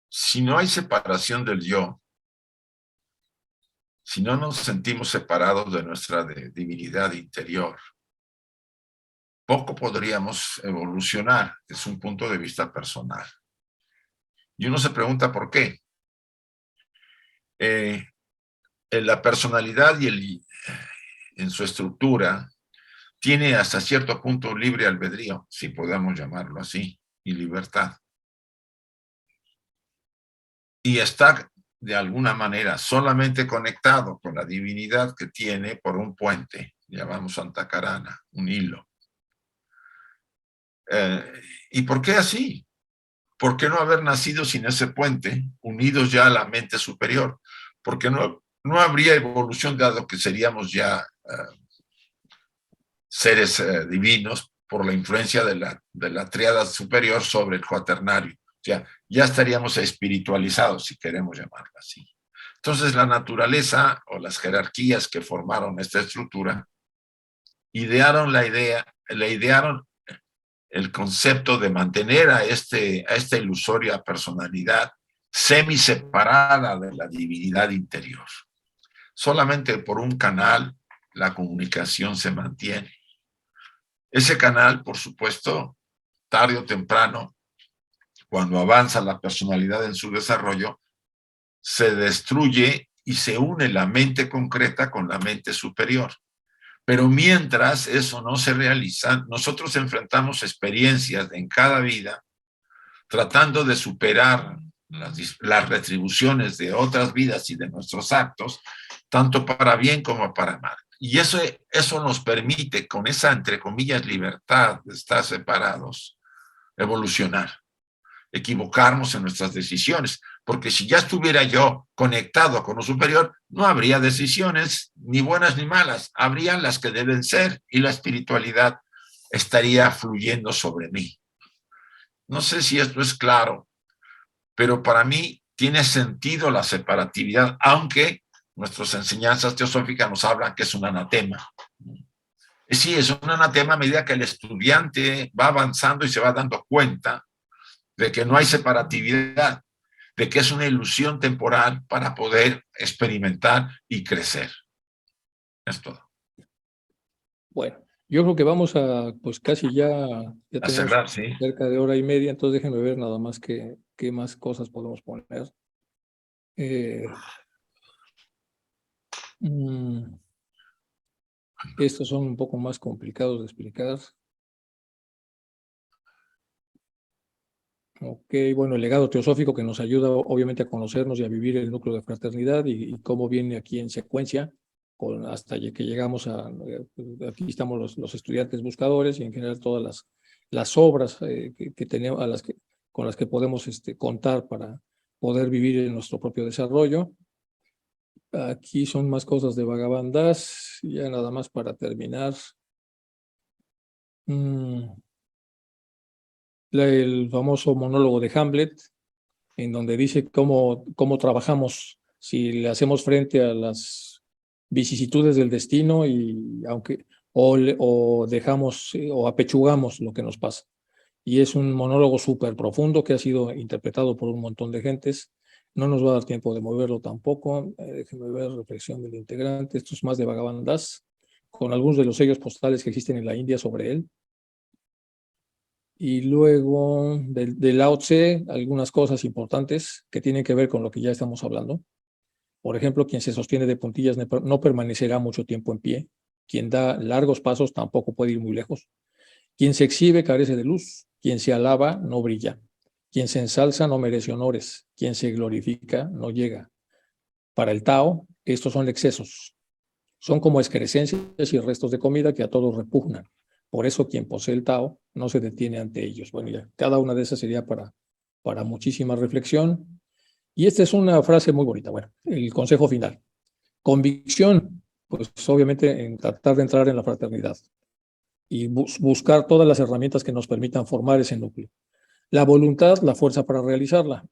Si no hay separación del yo, si no nos sentimos separados de nuestra divinidad interior, poco podríamos evolucionar desde un punto de vista personal. Y uno se pregunta por qué. La personalidad en su estructura tiene hasta cierto punto libre albedrío, si podemos llamarlo así, y libertad. Y está de alguna manera solamente conectado con la divinidad que tiene por un puente, llamamos Santa Carana, un hilo. ¿Y por qué así? ¿Por qué no haber nacido sin ese puente, unidos ya a la mente superior? Porque no habría evolución, dado que seríamos ya seres divinos por la influencia de la tríada superior sobre el cuaternario. O sea, ya estaríamos espiritualizados, si queremos llamarlo así. Entonces, la naturaleza o las jerarquías que formaron esta estructura idearon el concepto de mantener a esta ilusoria personalidad semi-separada de la divinidad interior. Solamente por un canal la comunicación se mantiene. Ese canal, por supuesto, tarde o temprano, cuando avanza la personalidad en su desarrollo, se destruye y se une la mente concreta con la mente superior. Pero mientras eso no se realiza, nosotros enfrentamos experiencias en cada vida tratando de superar las retribuciones de otras vidas y de nuestros actos, tanto para bien como para mal. Y eso nos permite, con esa, entre comillas, libertad de estar separados, evolucionar, equivocarnos en nuestras decisiones, porque si ya estuviera yo conectado con lo superior, no habría decisiones ni buenas ni malas, habrían las que deben ser, y la espiritualidad estaría fluyendo sobre mí. No sé si esto es claro, pero para mí tiene sentido la separatividad, aunque nuestras enseñanzas teosóficas nos hablan que es un anatema. Sí, es un anatema a medida que el estudiante va avanzando y se va dando cuenta de que no hay separatividad, de que es una ilusión temporal para poder experimentar y crecer. Es todo. Bueno, yo creo que vamos a, pues casi ya A tenemos cerrar, sí. cerca de hora y media, entonces déjenme ver nada más qué más cosas podemos poner. Estos son un poco más complicados de explicar. Ok, bueno, el legado teosófico que nos ayuda obviamente a conocernos y a vivir el núcleo de fraternidad y cómo viene aquí en secuencia, hasta que llegamos a, aquí estamos los estudiantes buscadores y en general todas las obras que tenemos, con las que podemos contar para poder vivir en nuestro propio desarrollo. Aquí son más cosas de Bhagavan Das, ya nada más para terminar. El famoso monólogo de Hamlet, en donde dice cómo trabajamos si le hacemos frente a las vicisitudes del destino y o dejamos o apechugamos lo que nos pasa. Y es un monólogo súper profundo que ha sido interpretado por un montón de gentes. No nos va a dar tiempo de moverlo tampoco. Déjenme ver, reflexión del integrante. Esto es más de Bhagavan Das, con algunos de los sellos postales que existen en la India sobre él. Y luego de Lao Tse, algunas cosas importantes que tienen que ver con lo que ya estamos hablando. Por ejemplo, quien se sostiene de puntillas no permanecerá mucho tiempo en pie. Quien da largos pasos tampoco puede ir muy lejos. Quien se exhibe carece de luz. Quien se alaba no brilla. Quien se ensalza no merece honores. Quien se glorifica no llega. Para el Tao, estos son excesos. Son como excrescencias y restos de comida que a todos repugnan. Por eso quien posee el Tao no se detiene ante ellos. Bueno, ya cada una de esas sería para muchísima reflexión. Y esta es una frase muy bonita. Bueno, el consejo final. Convicción, pues obviamente en tratar de entrar en la fraternidad y buscar todas las herramientas que nos permitan formar ese núcleo. La voluntad, la fuerza para realizarla.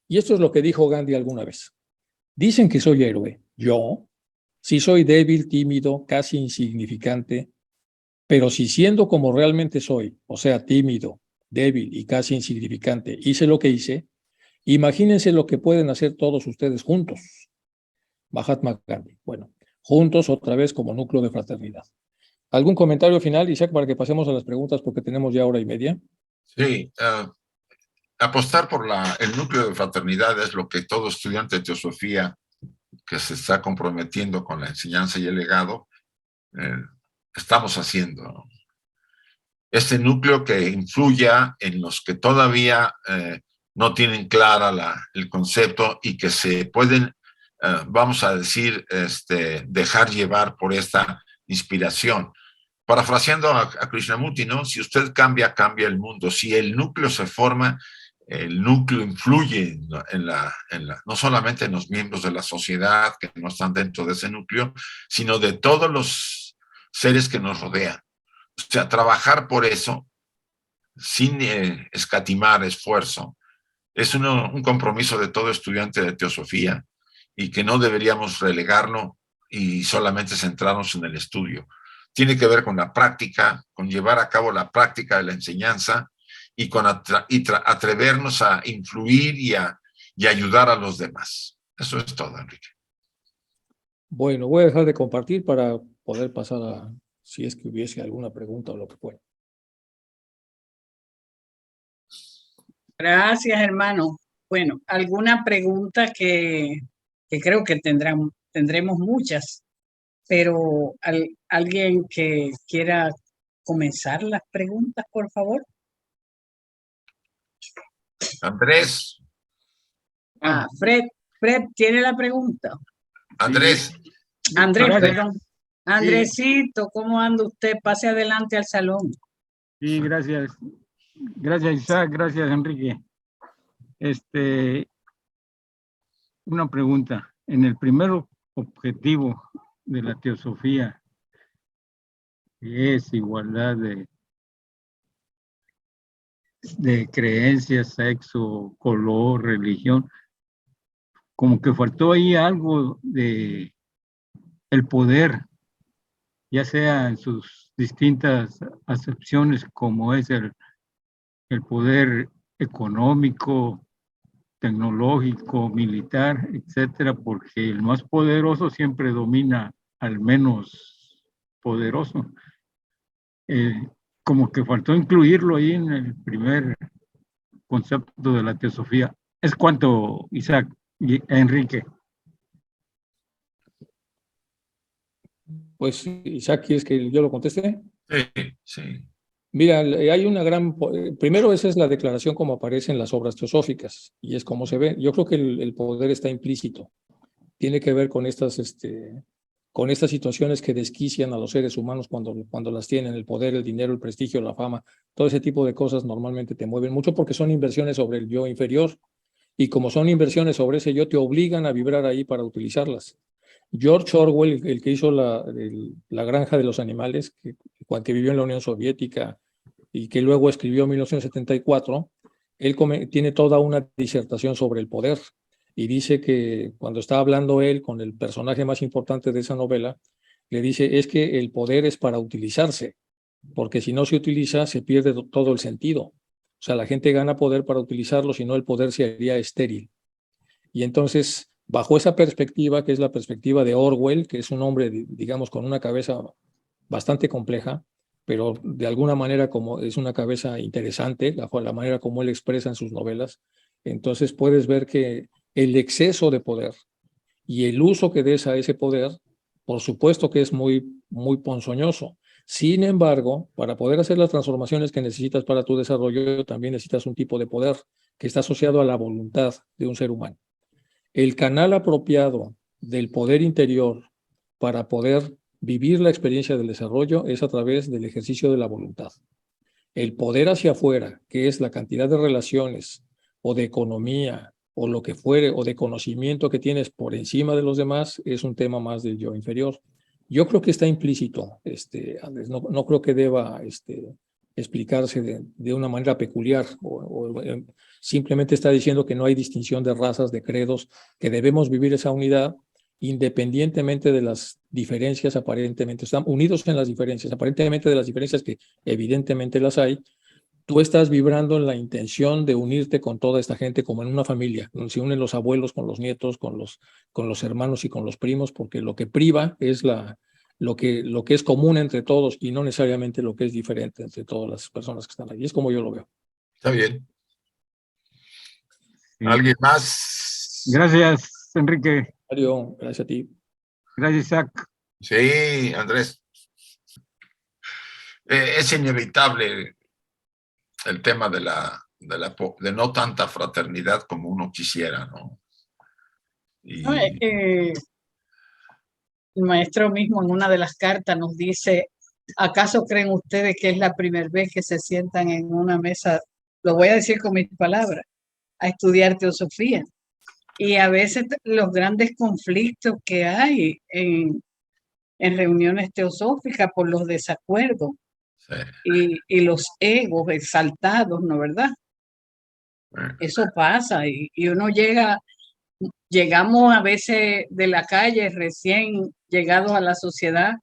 Y esto es lo que dijo Gandhi alguna vez. Dicen que soy héroe. Yo, si soy débil, tímido, casi insignificante, pero si siendo como realmente soy, o sea, tímido, débil y casi insignificante, hice lo que hice, imagínense lo que pueden hacer todos ustedes juntos. Mahatma Gandhi. Bueno, juntos otra vez como núcleo de fraternidad. ¿Algún comentario final, Isaac, para que pasemos a las preguntas porque tenemos ya hora y media? Sí, apostar por el núcleo de fraternidad es lo que todo estudiante de teosofía que se está comprometiendo con la enseñanza y el legado estamos haciendo. Este núcleo que influya en los que todavía no tienen clara el concepto y que se pueden, vamos a decir, dejar llevar por esta inspiración. Parafraseando a Krishnamurti, ¿no? Si usted cambia, cambia el mundo. Si el núcleo se forma, el núcleo influye no solamente en los miembros de la sociedad que no están dentro de ese núcleo, sino de todos los seres que nos rodean. O sea, trabajar por eso, sin escatimar esfuerzo, es un compromiso de todo estudiante de teosofía y que no deberíamos relegarlo y solamente centrarnos en el estudio. Tiene que ver con la práctica, con llevar a cabo la práctica de la enseñanza y con atrevernos a influir y ayudar a los demás. Eso es todo, Enrique. Bueno, voy a dejar de compartir para poder pasar a, si es que hubiese alguna pregunta o lo que fuera. Gracias, hermano. Bueno, alguna pregunta que creo que tendremos muchas, pero alguien que quiera comenzar las preguntas, por favor. Andrés. Fred tiene la pregunta. Andrés. Andrés, Gracias. perdón. Andresito, ¿cómo anda usted? Pase adelante al salón. Sí, gracias. Gracias, Isaac. Gracias, Enrique. Una pregunta. En el primer objetivo de la teosofía, que es igualdad de creencias, sexo, color, religión. Como que faltó ahí algo de el poder, ya sea en sus distintas acepciones, como es el poder económico, tecnológico, militar, etcétera, porque el más poderoso siempre domina al menos poderoso. Como que faltó incluirlo ahí en el primer concepto de la teosofía. Es cuanto, Isaac y Enrique. Pues, Isaac, ¿quieres que yo lo conteste? Sí, sí. Mira, hay una gran... Primero, esa es la declaración como aparece en las obras teosóficas, y es como se ve. Yo creo que el poder está implícito. Tiene que ver con estas situaciones que desquician a los seres humanos cuando las tienen, el poder, el dinero, el prestigio, la fama, todo ese tipo de cosas normalmente te mueven mucho porque son inversiones sobre el yo inferior, y como son inversiones sobre ese yo, te obligan a vibrar ahí para utilizarlas. George Orwell, el que hizo la granja de los animales, que vivió en la Unión Soviética y que luego escribió en 1974, él tiene toda una disertación sobre el poder, y dice que cuando está hablando él con el personaje más importante de esa novela, le dice, es que el poder es para utilizarse, porque si no se utiliza se pierde todo el sentido. O sea, la gente gana poder para utilizarlo, si no el poder se haría estéril. Y entonces, bajo esa perspectiva, que es la perspectiva de Orwell, que es un hombre, digamos, con una cabeza bastante compleja, pero de alguna manera como es una cabeza interesante, la manera como él expresa en sus novelas, entonces puedes ver que el exceso de poder y el uso que des a ese poder, por supuesto que es muy, muy ponzoñoso. Sin embargo, para poder hacer las transformaciones que necesitas para tu desarrollo, también necesitas un tipo de poder que está asociado a la voluntad de un ser humano. El canal apropiado del poder interior para poder vivir la experiencia del desarrollo es a través del ejercicio de la voluntad. El poder hacia afuera, que es la cantidad de relaciones o de economía o lo que fuere, o de conocimiento que tienes por encima de los demás, es un tema más del yo inferior. Yo creo que está implícito, Andrés, no creo que deba explicarse de una manera peculiar, simplemente está diciendo que no hay distinción de razas, de credos, que debemos vivir esa unidad independientemente de las diferencias aparentemente. Están unidos en las diferencias, aparentemente de las diferencias que evidentemente las hay. Tú estás vibrando en la intención de unirte con toda esta gente como en una familia, donde se unen los abuelos con los nietos, con los hermanos y con los primos, porque lo que priva es lo que es común entre todos y no necesariamente lo que es diferente entre todas las personas que están ahí. Es como yo lo veo. Está bien. Sí. ¿Alguien más? Gracias, Enrique. Mario, gracias a ti. Gracias, Isaac. Sí, Andrés. Es inevitable el tema de no tanta fraternidad como uno quisiera, ¿no? El maestro mismo en una de las cartas nos dice, ¿acaso creen ustedes que es la primera vez que se sientan en una mesa, lo voy a decir con mis palabras, a estudiar teosofía? Y a veces los grandes conflictos que hay en reuniones teosóficas por los desacuerdos, sí, y los egos exaltados, ¿no verdad? Eso pasa y uno llegamos a veces de la calle recién llegados a la sociedad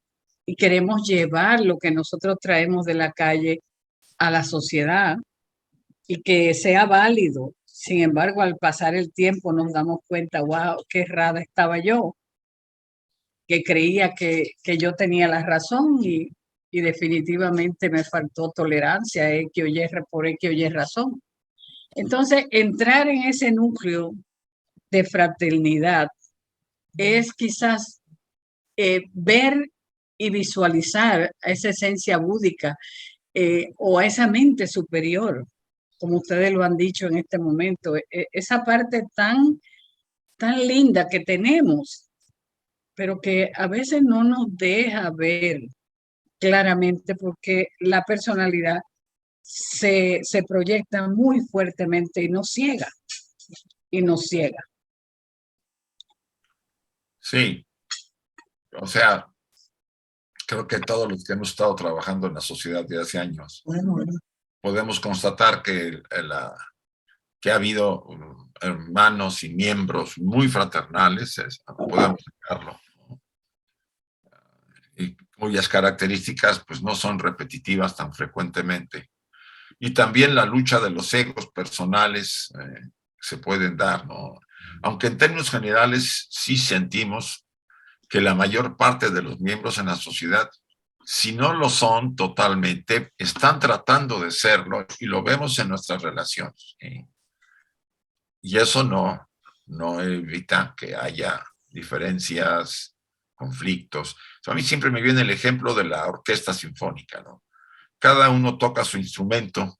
y queremos llevar lo que nosotros traemos de la calle a la sociedad y que sea válido. Sin embargo, al pasar el tiempo nos damos cuenta, wow, qué errada estaba yo, que creía que yo tenía la razón y definitivamente me faltó tolerancia, por X o Y razón. Entonces, entrar en ese núcleo de fraternidad es quizás ver y visualizar a esa esencia búdica o a esa mente superior, como ustedes lo han dicho en este momento, esa parte tan linda que tenemos, pero que a veces no nos deja ver claramente porque la personalidad se proyecta muy fuertemente y nos ciega. Sí, o sea, creo que todos los que hemos estado trabajando en la sociedad de hace años, podemos constatar que ha habido hermanos y miembros muy fraternales, podemos sacarlo, y cuyas características pues no son repetitivas tan frecuentemente. Y también la lucha de los egos personales se pueden dar, ¿no? Aunque en términos generales sí sentimos que la mayor parte de los miembros en la sociedad, si no lo son totalmente, están tratando de serlo, y lo vemos en nuestras relaciones, ¿sí? Y eso no evita que haya diferencias, conflictos. A mí siempre me viene el ejemplo de la orquesta sinfónica, ¿no? Cada uno toca su instrumento,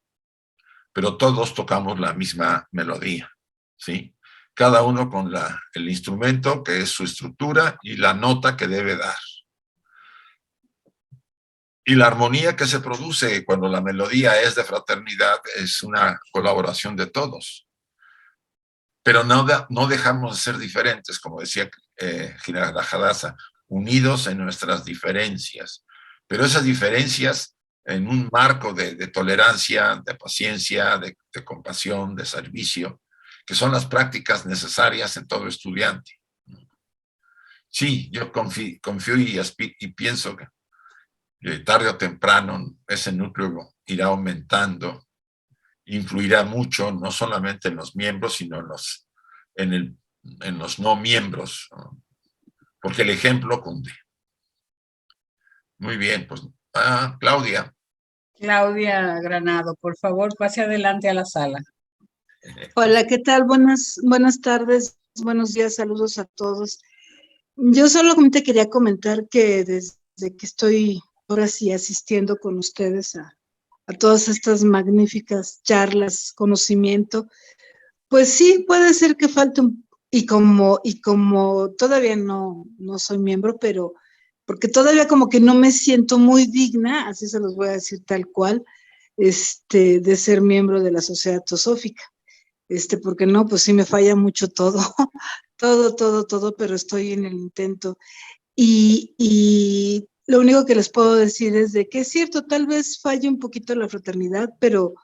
pero todos tocamos la misma melodía, ¿sí? Cada uno con el instrumento que es su estructura y la nota que debe dar. Y la armonía que se produce cuando la melodía es de fraternidad es una colaboración de todos. Pero no dejamos de ser diferentes, como decía Ginara Hadassah, unidos en nuestras diferencias. Pero esas diferencias en un marco de tolerancia, de paciencia, de compasión, de servicio, que son las prácticas necesarias en todo estudiante. Sí, yo confío y pienso que tarde o temprano ese núcleo irá aumentando, influirá mucho, no solamente en los miembros, sino en los no miembros, ¿no? Porque el ejemplo cunde. Muy bien, pues, Claudia. Claudia Granado, por favor, pase adelante a la sala. Hola, ¿qué tal? Buenas tardes, buenos días, saludos a todos. Yo solamente quería comentar que desde que estoy ahora sí asistiendo con ustedes a todas estas magníficas charlas, conocimiento, pues sí, puede ser que falte y como todavía no soy miembro, pero porque todavía como que no me siento muy digna, así se los voy a decir tal cual, de ser miembro de la Sociedad Teosófica. Porque no, pues sí me falla mucho todo, todo, pero estoy en el intento. Y lo único que les puedo decir es de que es cierto, tal vez falle un poquito la fraternidad, pero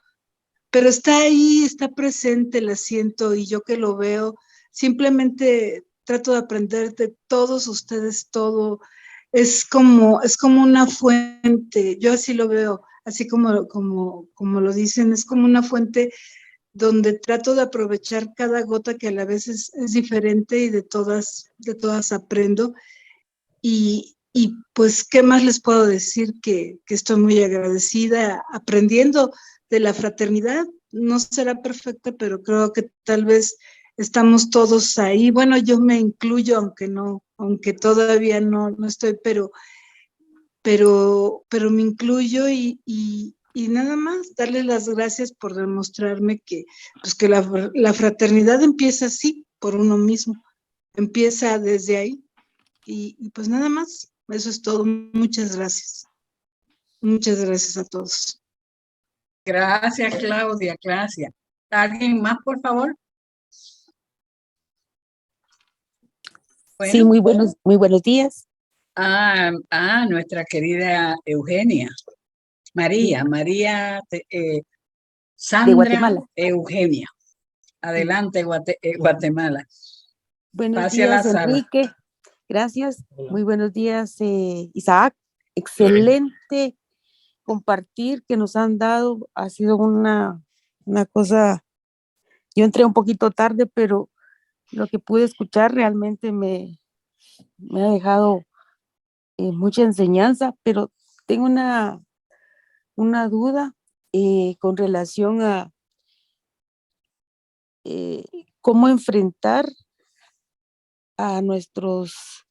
está ahí, está presente, la siento, y yo que lo veo, simplemente trato de aprender de todos ustedes todo. Es como una fuente, yo así lo veo, así como lo dicen, es como una fuente donde trato de aprovechar cada gota que a la vez es diferente, y de todas aprendo. Y pues, ¿qué más les puedo decir? Que estoy muy agradecida aprendiendo de la fraternidad. No será perfecta, pero creo que tal vez estamos todos ahí. Bueno, yo me incluyo, aunque todavía no estoy, pero me incluyo, y nada más darles las gracias por demostrarme que la fraternidad empieza así, por uno mismo, empieza desde ahí, y pues nada más, eso es todo. Muchas gracias a todos. Gracias, Claudia, gracias. ¿Alguien más, por favor? Bueno. Sí, muy buenos días. Nuestra querida Eugenia. María Sandra de Guatemala. Eugenia. Adelante, Guatemala. Buenos Pase días, a la Enrique. sala. Gracias. Muy buenos días, Isaac. Excelente compartir que nos han dado. Ha sido una cosa. Yo entré un poquito tarde, pero lo que pude escuchar realmente me ha dejado mucha enseñanza, pero tengo una duda con relación a cómo enfrentar a nuestros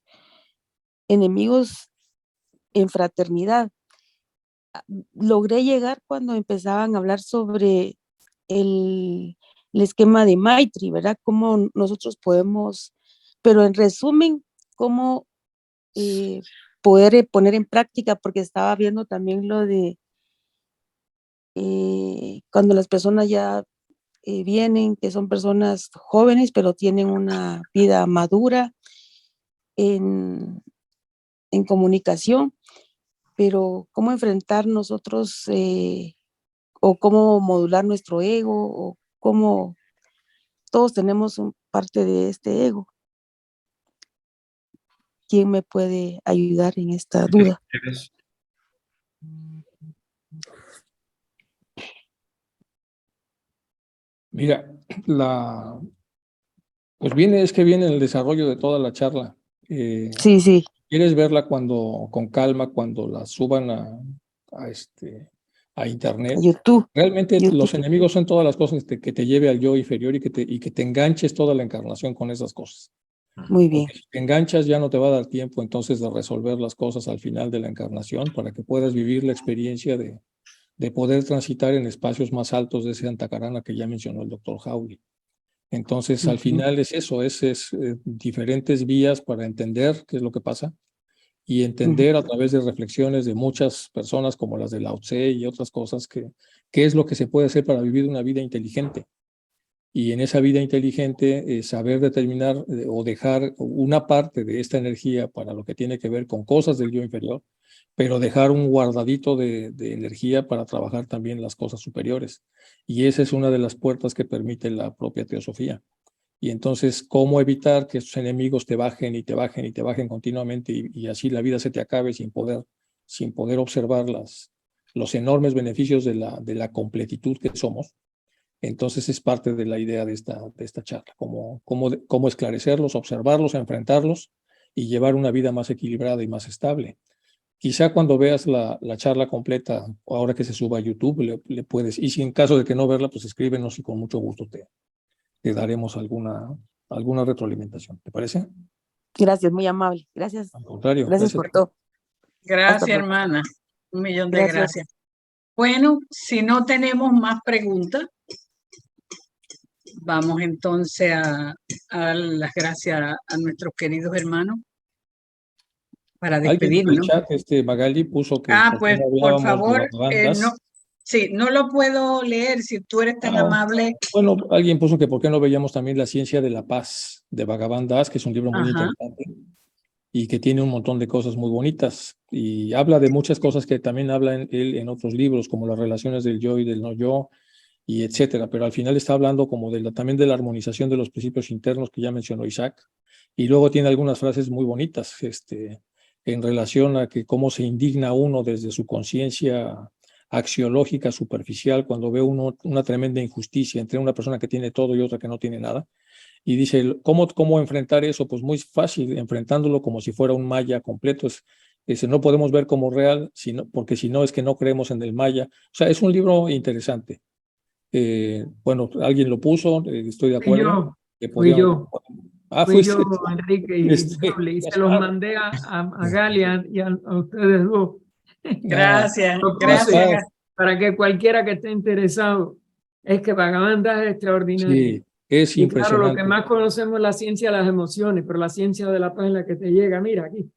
enemigos en fraternidad. Logré llegar cuando empezaban a hablar sobre el esquema de Maitri, ¿verdad? Cómo nosotros podemos, pero en resumen, cómo poder poner en práctica, porque estaba viendo también lo de cuando las personas ya vienen, que son personas jóvenes, pero tienen una vida madura en comunicación, pero cómo enfrentar nosotros o cómo modular nuestro ego, o cómo todos tenemos parte de este ego. ¿Quién me puede ayudar en esta duda? Mira, pues viene el desarrollo de toda la charla. Sí, sí. ¿Quieres verla con calma, cuando la suban a internet? YouTube. Realmente los enemigos son todas las cosas que te lleve al yo inferior y que te enganches toda la encarnación con esas cosas. Muy bien. Porque si te enganchas ya no te va a dar tiempo entonces de resolver las cosas al final de la encarnación, para que puedas vivir la experiencia de poder transitar en espacios más altos de ese Antakarana que ya mencionó el doctor Hawley. Entonces, al final es eso, es diferentes vías para entender qué es lo que pasa, y entender a través de reflexiones de muchas personas como las de Lao Tse y otras cosas, qué es lo que se puede hacer para vivir una vida inteligente. Y en esa vida inteligente, saber determinar o dejar una parte de esta energía para lo que tiene que ver con cosas del yo inferior, pero dejar un guardadito de energía para trabajar también las cosas superiores. Y esa es una de las puertas que permite la propia teosofía. Y entonces, ¿cómo evitar que estos enemigos te bajen y te bajen y te bajen continuamente, y así la vida se te acabe sin poder observar los enormes beneficios de la completitud que somos? Entonces es parte de la idea de esta charla, cómo esclarecerlos, observarlos, enfrentarlos y llevar una vida más equilibrada y más estable. Quizá cuando veas la charla completa, ahora que se suba a YouTube, le puedes, y si en caso de que no verla, pues escríbenos y con mucho gusto te daremos alguna retroalimentación. ¿Te parece? Gracias, muy amable. Gracias. Al contrario. Gracias por todo. Gracias, hermana. 1.000.000 de gracias. Bueno, si no tenemos más preguntas, vamos entonces a dar las gracias a nuestros queridos hermanos para despedirnos. Alguien en el chat, Magali, puso que pues por favor, no lo puedo leer si tú eres tan amable. Bueno, alguien puso que por qué no veíamos también La Ciencia de la Paz de Bhagavan Das, que es un libro muy interesante y que tiene un montón de cosas muy bonitas, y habla de muchas cosas que también habla él en otros libros, como las relaciones del yo y del no yo, y etcétera, pero al final está hablando como también de la armonización de los principios internos que ya mencionó Isaac, y luego tiene algunas frases muy bonitas en relación a que cómo se indigna uno desde su conciencia axiológica superficial cuando ve uno una tremenda injusticia entre una persona que tiene todo y otra que no tiene nada. Y dice, ¿cómo enfrentar eso? Pues muy fácil, enfrentándolo como si fuera un maya completo. No podemos ver como real, porque si no es que no creemos en el maya. O sea, es un libro interesante. Bueno, alguien lo puso, estoy de acuerdo. Fui yo, fuiste Enrique, y se los mandé a Galia y a ustedes dos. Gracias. Para que cualquiera que esté interesado, es que Bhagavan Das es extraordinario. Sí, es impresionante. Claro, lo que más conocemos es la ciencia de las emociones, pero la ciencia de la paz es la que te llega. Mira aquí.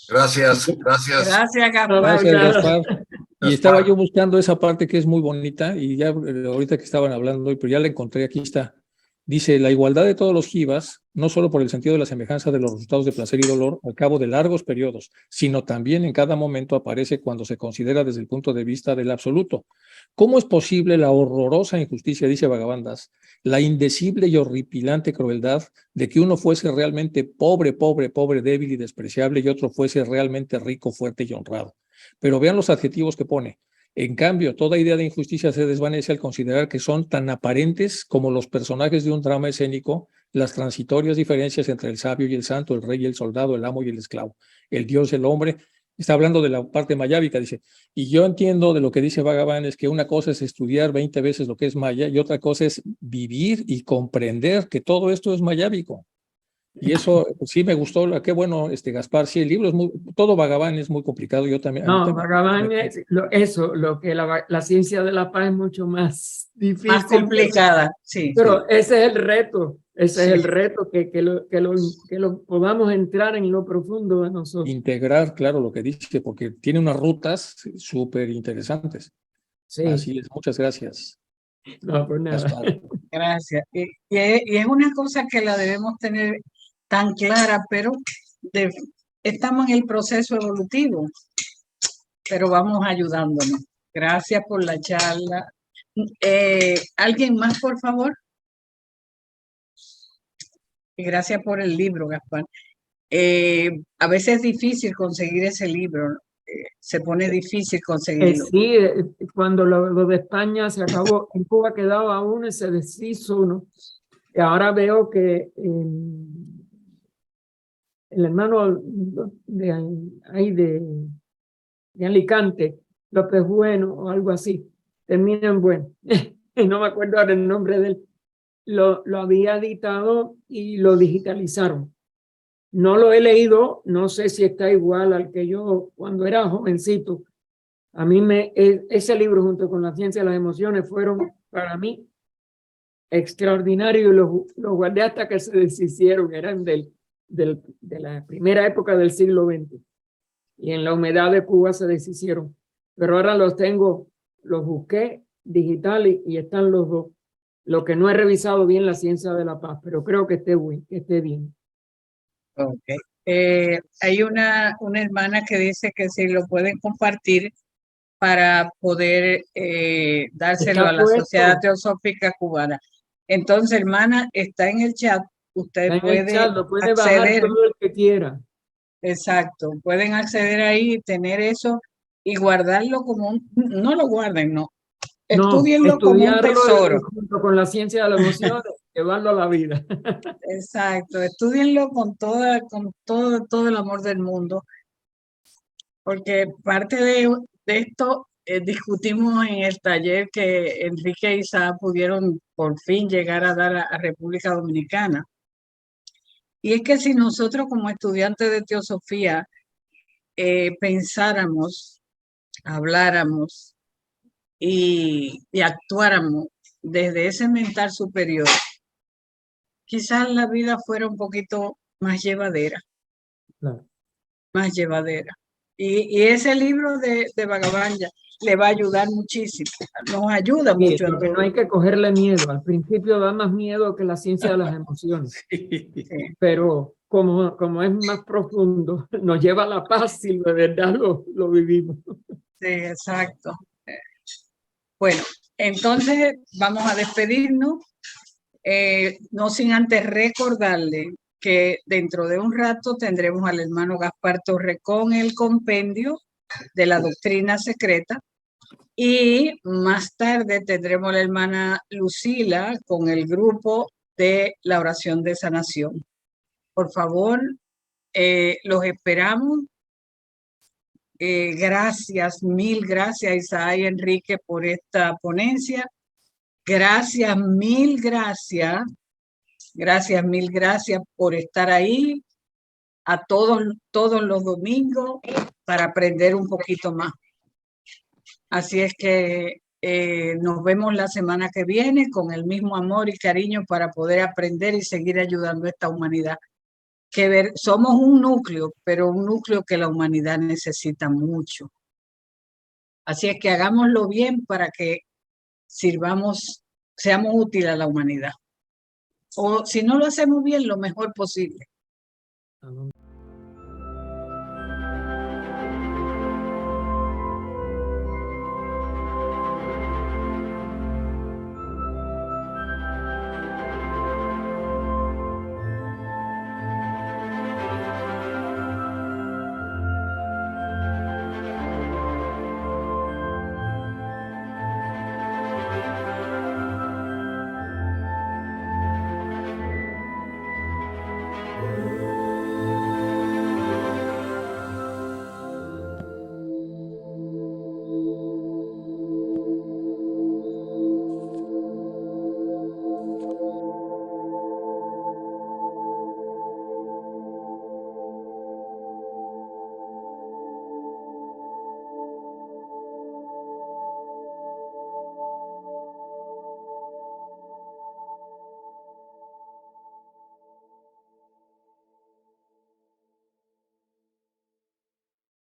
Gracias. Gracias, Gaspar. Gracias, Gaspar. Y estaba yo buscando esa parte que es muy bonita, y ya ahorita que estaban hablando, pero ya la encontré, aquí está. Dice, la igualdad de todos los jivas, no solo por el sentido de la semejanza de los resultados de placer y dolor al cabo de largos periodos, sino también en cada momento aparece cuando se considera desde el punto de vista del absoluto. ¿Cómo es posible la horrorosa injusticia, dice Bhagavan Das, la indecible y horripilante crueldad de que uno fuese realmente pobre, débil y despreciable, y otro fuese realmente rico, fuerte y honrado? Pero vean los adjetivos que pone. En cambio, toda idea de injusticia se desvanece al considerar que son tan aparentes como los personajes de un drama escénico las transitorias diferencias entre el sabio y el santo, el rey y el soldado, el amo y el esclavo, el dios y el hombre. Está hablando de la parte mayábica, dice, y yo entiendo de lo que dice Bhagavan es que una cosa es estudiar 20 veces lo que es maya y otra cosa es vivir y comprender que todo esto es mayábico. Y eso sí me gustó, qué bueno, Gaspar, sí, el libro es todo Bhagavan es muy complicado, yo también. No, Bhagavan es lo que la ciencia de la paz es mucho más difícil. Más complicada, sí. Pero ese es el reto, es el reto, que lo podamos entrar en lo profundo de nosotros. Integrar, claro, lo que dice, porque tiene unas rutas súper interesantes. Sí. Así es, muchas gracias. No, pues nada. Gaspar. Gracias. Y es una cosa que la debemos tener tan clara, pero estamos en el proceso evolutivo, pero vamos ayudándonos. Gracias por la charla. ¿Alguien más, por favor? Y gracias por el libro, Gaspar. A veces es difícil conseguir ese libro. Se pone difícil conseguirlo. Sí, cuando lo de España se acabó, en Cuba quedaba uno y se deshizo uno. Y ahora veo que el hermano de Alicante, López Bueno o algo así, termina en Bueno. No me acuerdo ahora el nombre de él. Lo había editado y lo digitalizaron. No lo he leído, no sé si está igual al que yo cuando era jovencito. A mí ese libro junto con La ciencia de las emociones fueron para mí extraordinarios y los guardé hasta que se deshicieron. Eran de la primera época del siglo XX y en la humedad de Cuba se deshicieron. Pero ahora los tengo, los busqué digital y están los dos. Lo que no he revisado bien, La ciencia de la paz, pero creo que esté bien. Okay. Hay una hermana que dice que si lo pueden compartir para poder dárselo Está a la puesto. Sociedad Teosófica Cubana. Entonces, hermana, está en el chat. Usted Está en el puede chat, lo puede bajar acceder. todo el que quiera. Exacto. Pueden acceder ahí y tener eso y guardarlo como no lo guarden, no. Estudienlo como un tesoro. Junto con La ciencia de la emoción, llevarlo a la vida. Exacto. Estudienlo con todo el amor del mundo. Porque parte de esto discutimos en el taller que Enrique y Isaac pudieron por fin llegar a dar a República Dominicana. Y es que si nosotros como estudiantes de teosofía pensáramos, habláramos y actuáramos desde ese mental superior, quizás la vida fuera un poquito más llevadera. Claro. Más llevadera. Y ese libro de Vagabanja le va a ayudar muchísimo, nos ayuda mucho. Porque no hay que cogerle miedo. Al principio da más miedo que La ciencia de las emociones. Sí. Pero como es más profundo, nos lleva a la paz y de verdad lo vivimos. Sí, exacto. Bueno, entonces vamos a despedirnos, no sin antes recordarle que dentro de un rato tendremos al hermano Gaspar Torre con el compendio de la doctrina secreta y más tarde tendremos a la hermana Lucila con el grupo de la oración de sanación. Por favor, los esperamos. Gracias, mil gracias Isaac y Enrique por esta ponencia. Gracias, mil gracias. Gracias, mil gracias por estar ahí a todos los domingos para aprender un poquito más. Así es que nos vemos la semana que viene con el mismo amor y cariño para poder aprender y seguir ayudando a esta humanidad. Somos un núcleo, pero un núcleo que la humanidad necesita mucho. Así es que hagámoslo bien para que seamos útiles a la humanidad. O si no lo hacemos bien, lo mejor posible. Amén.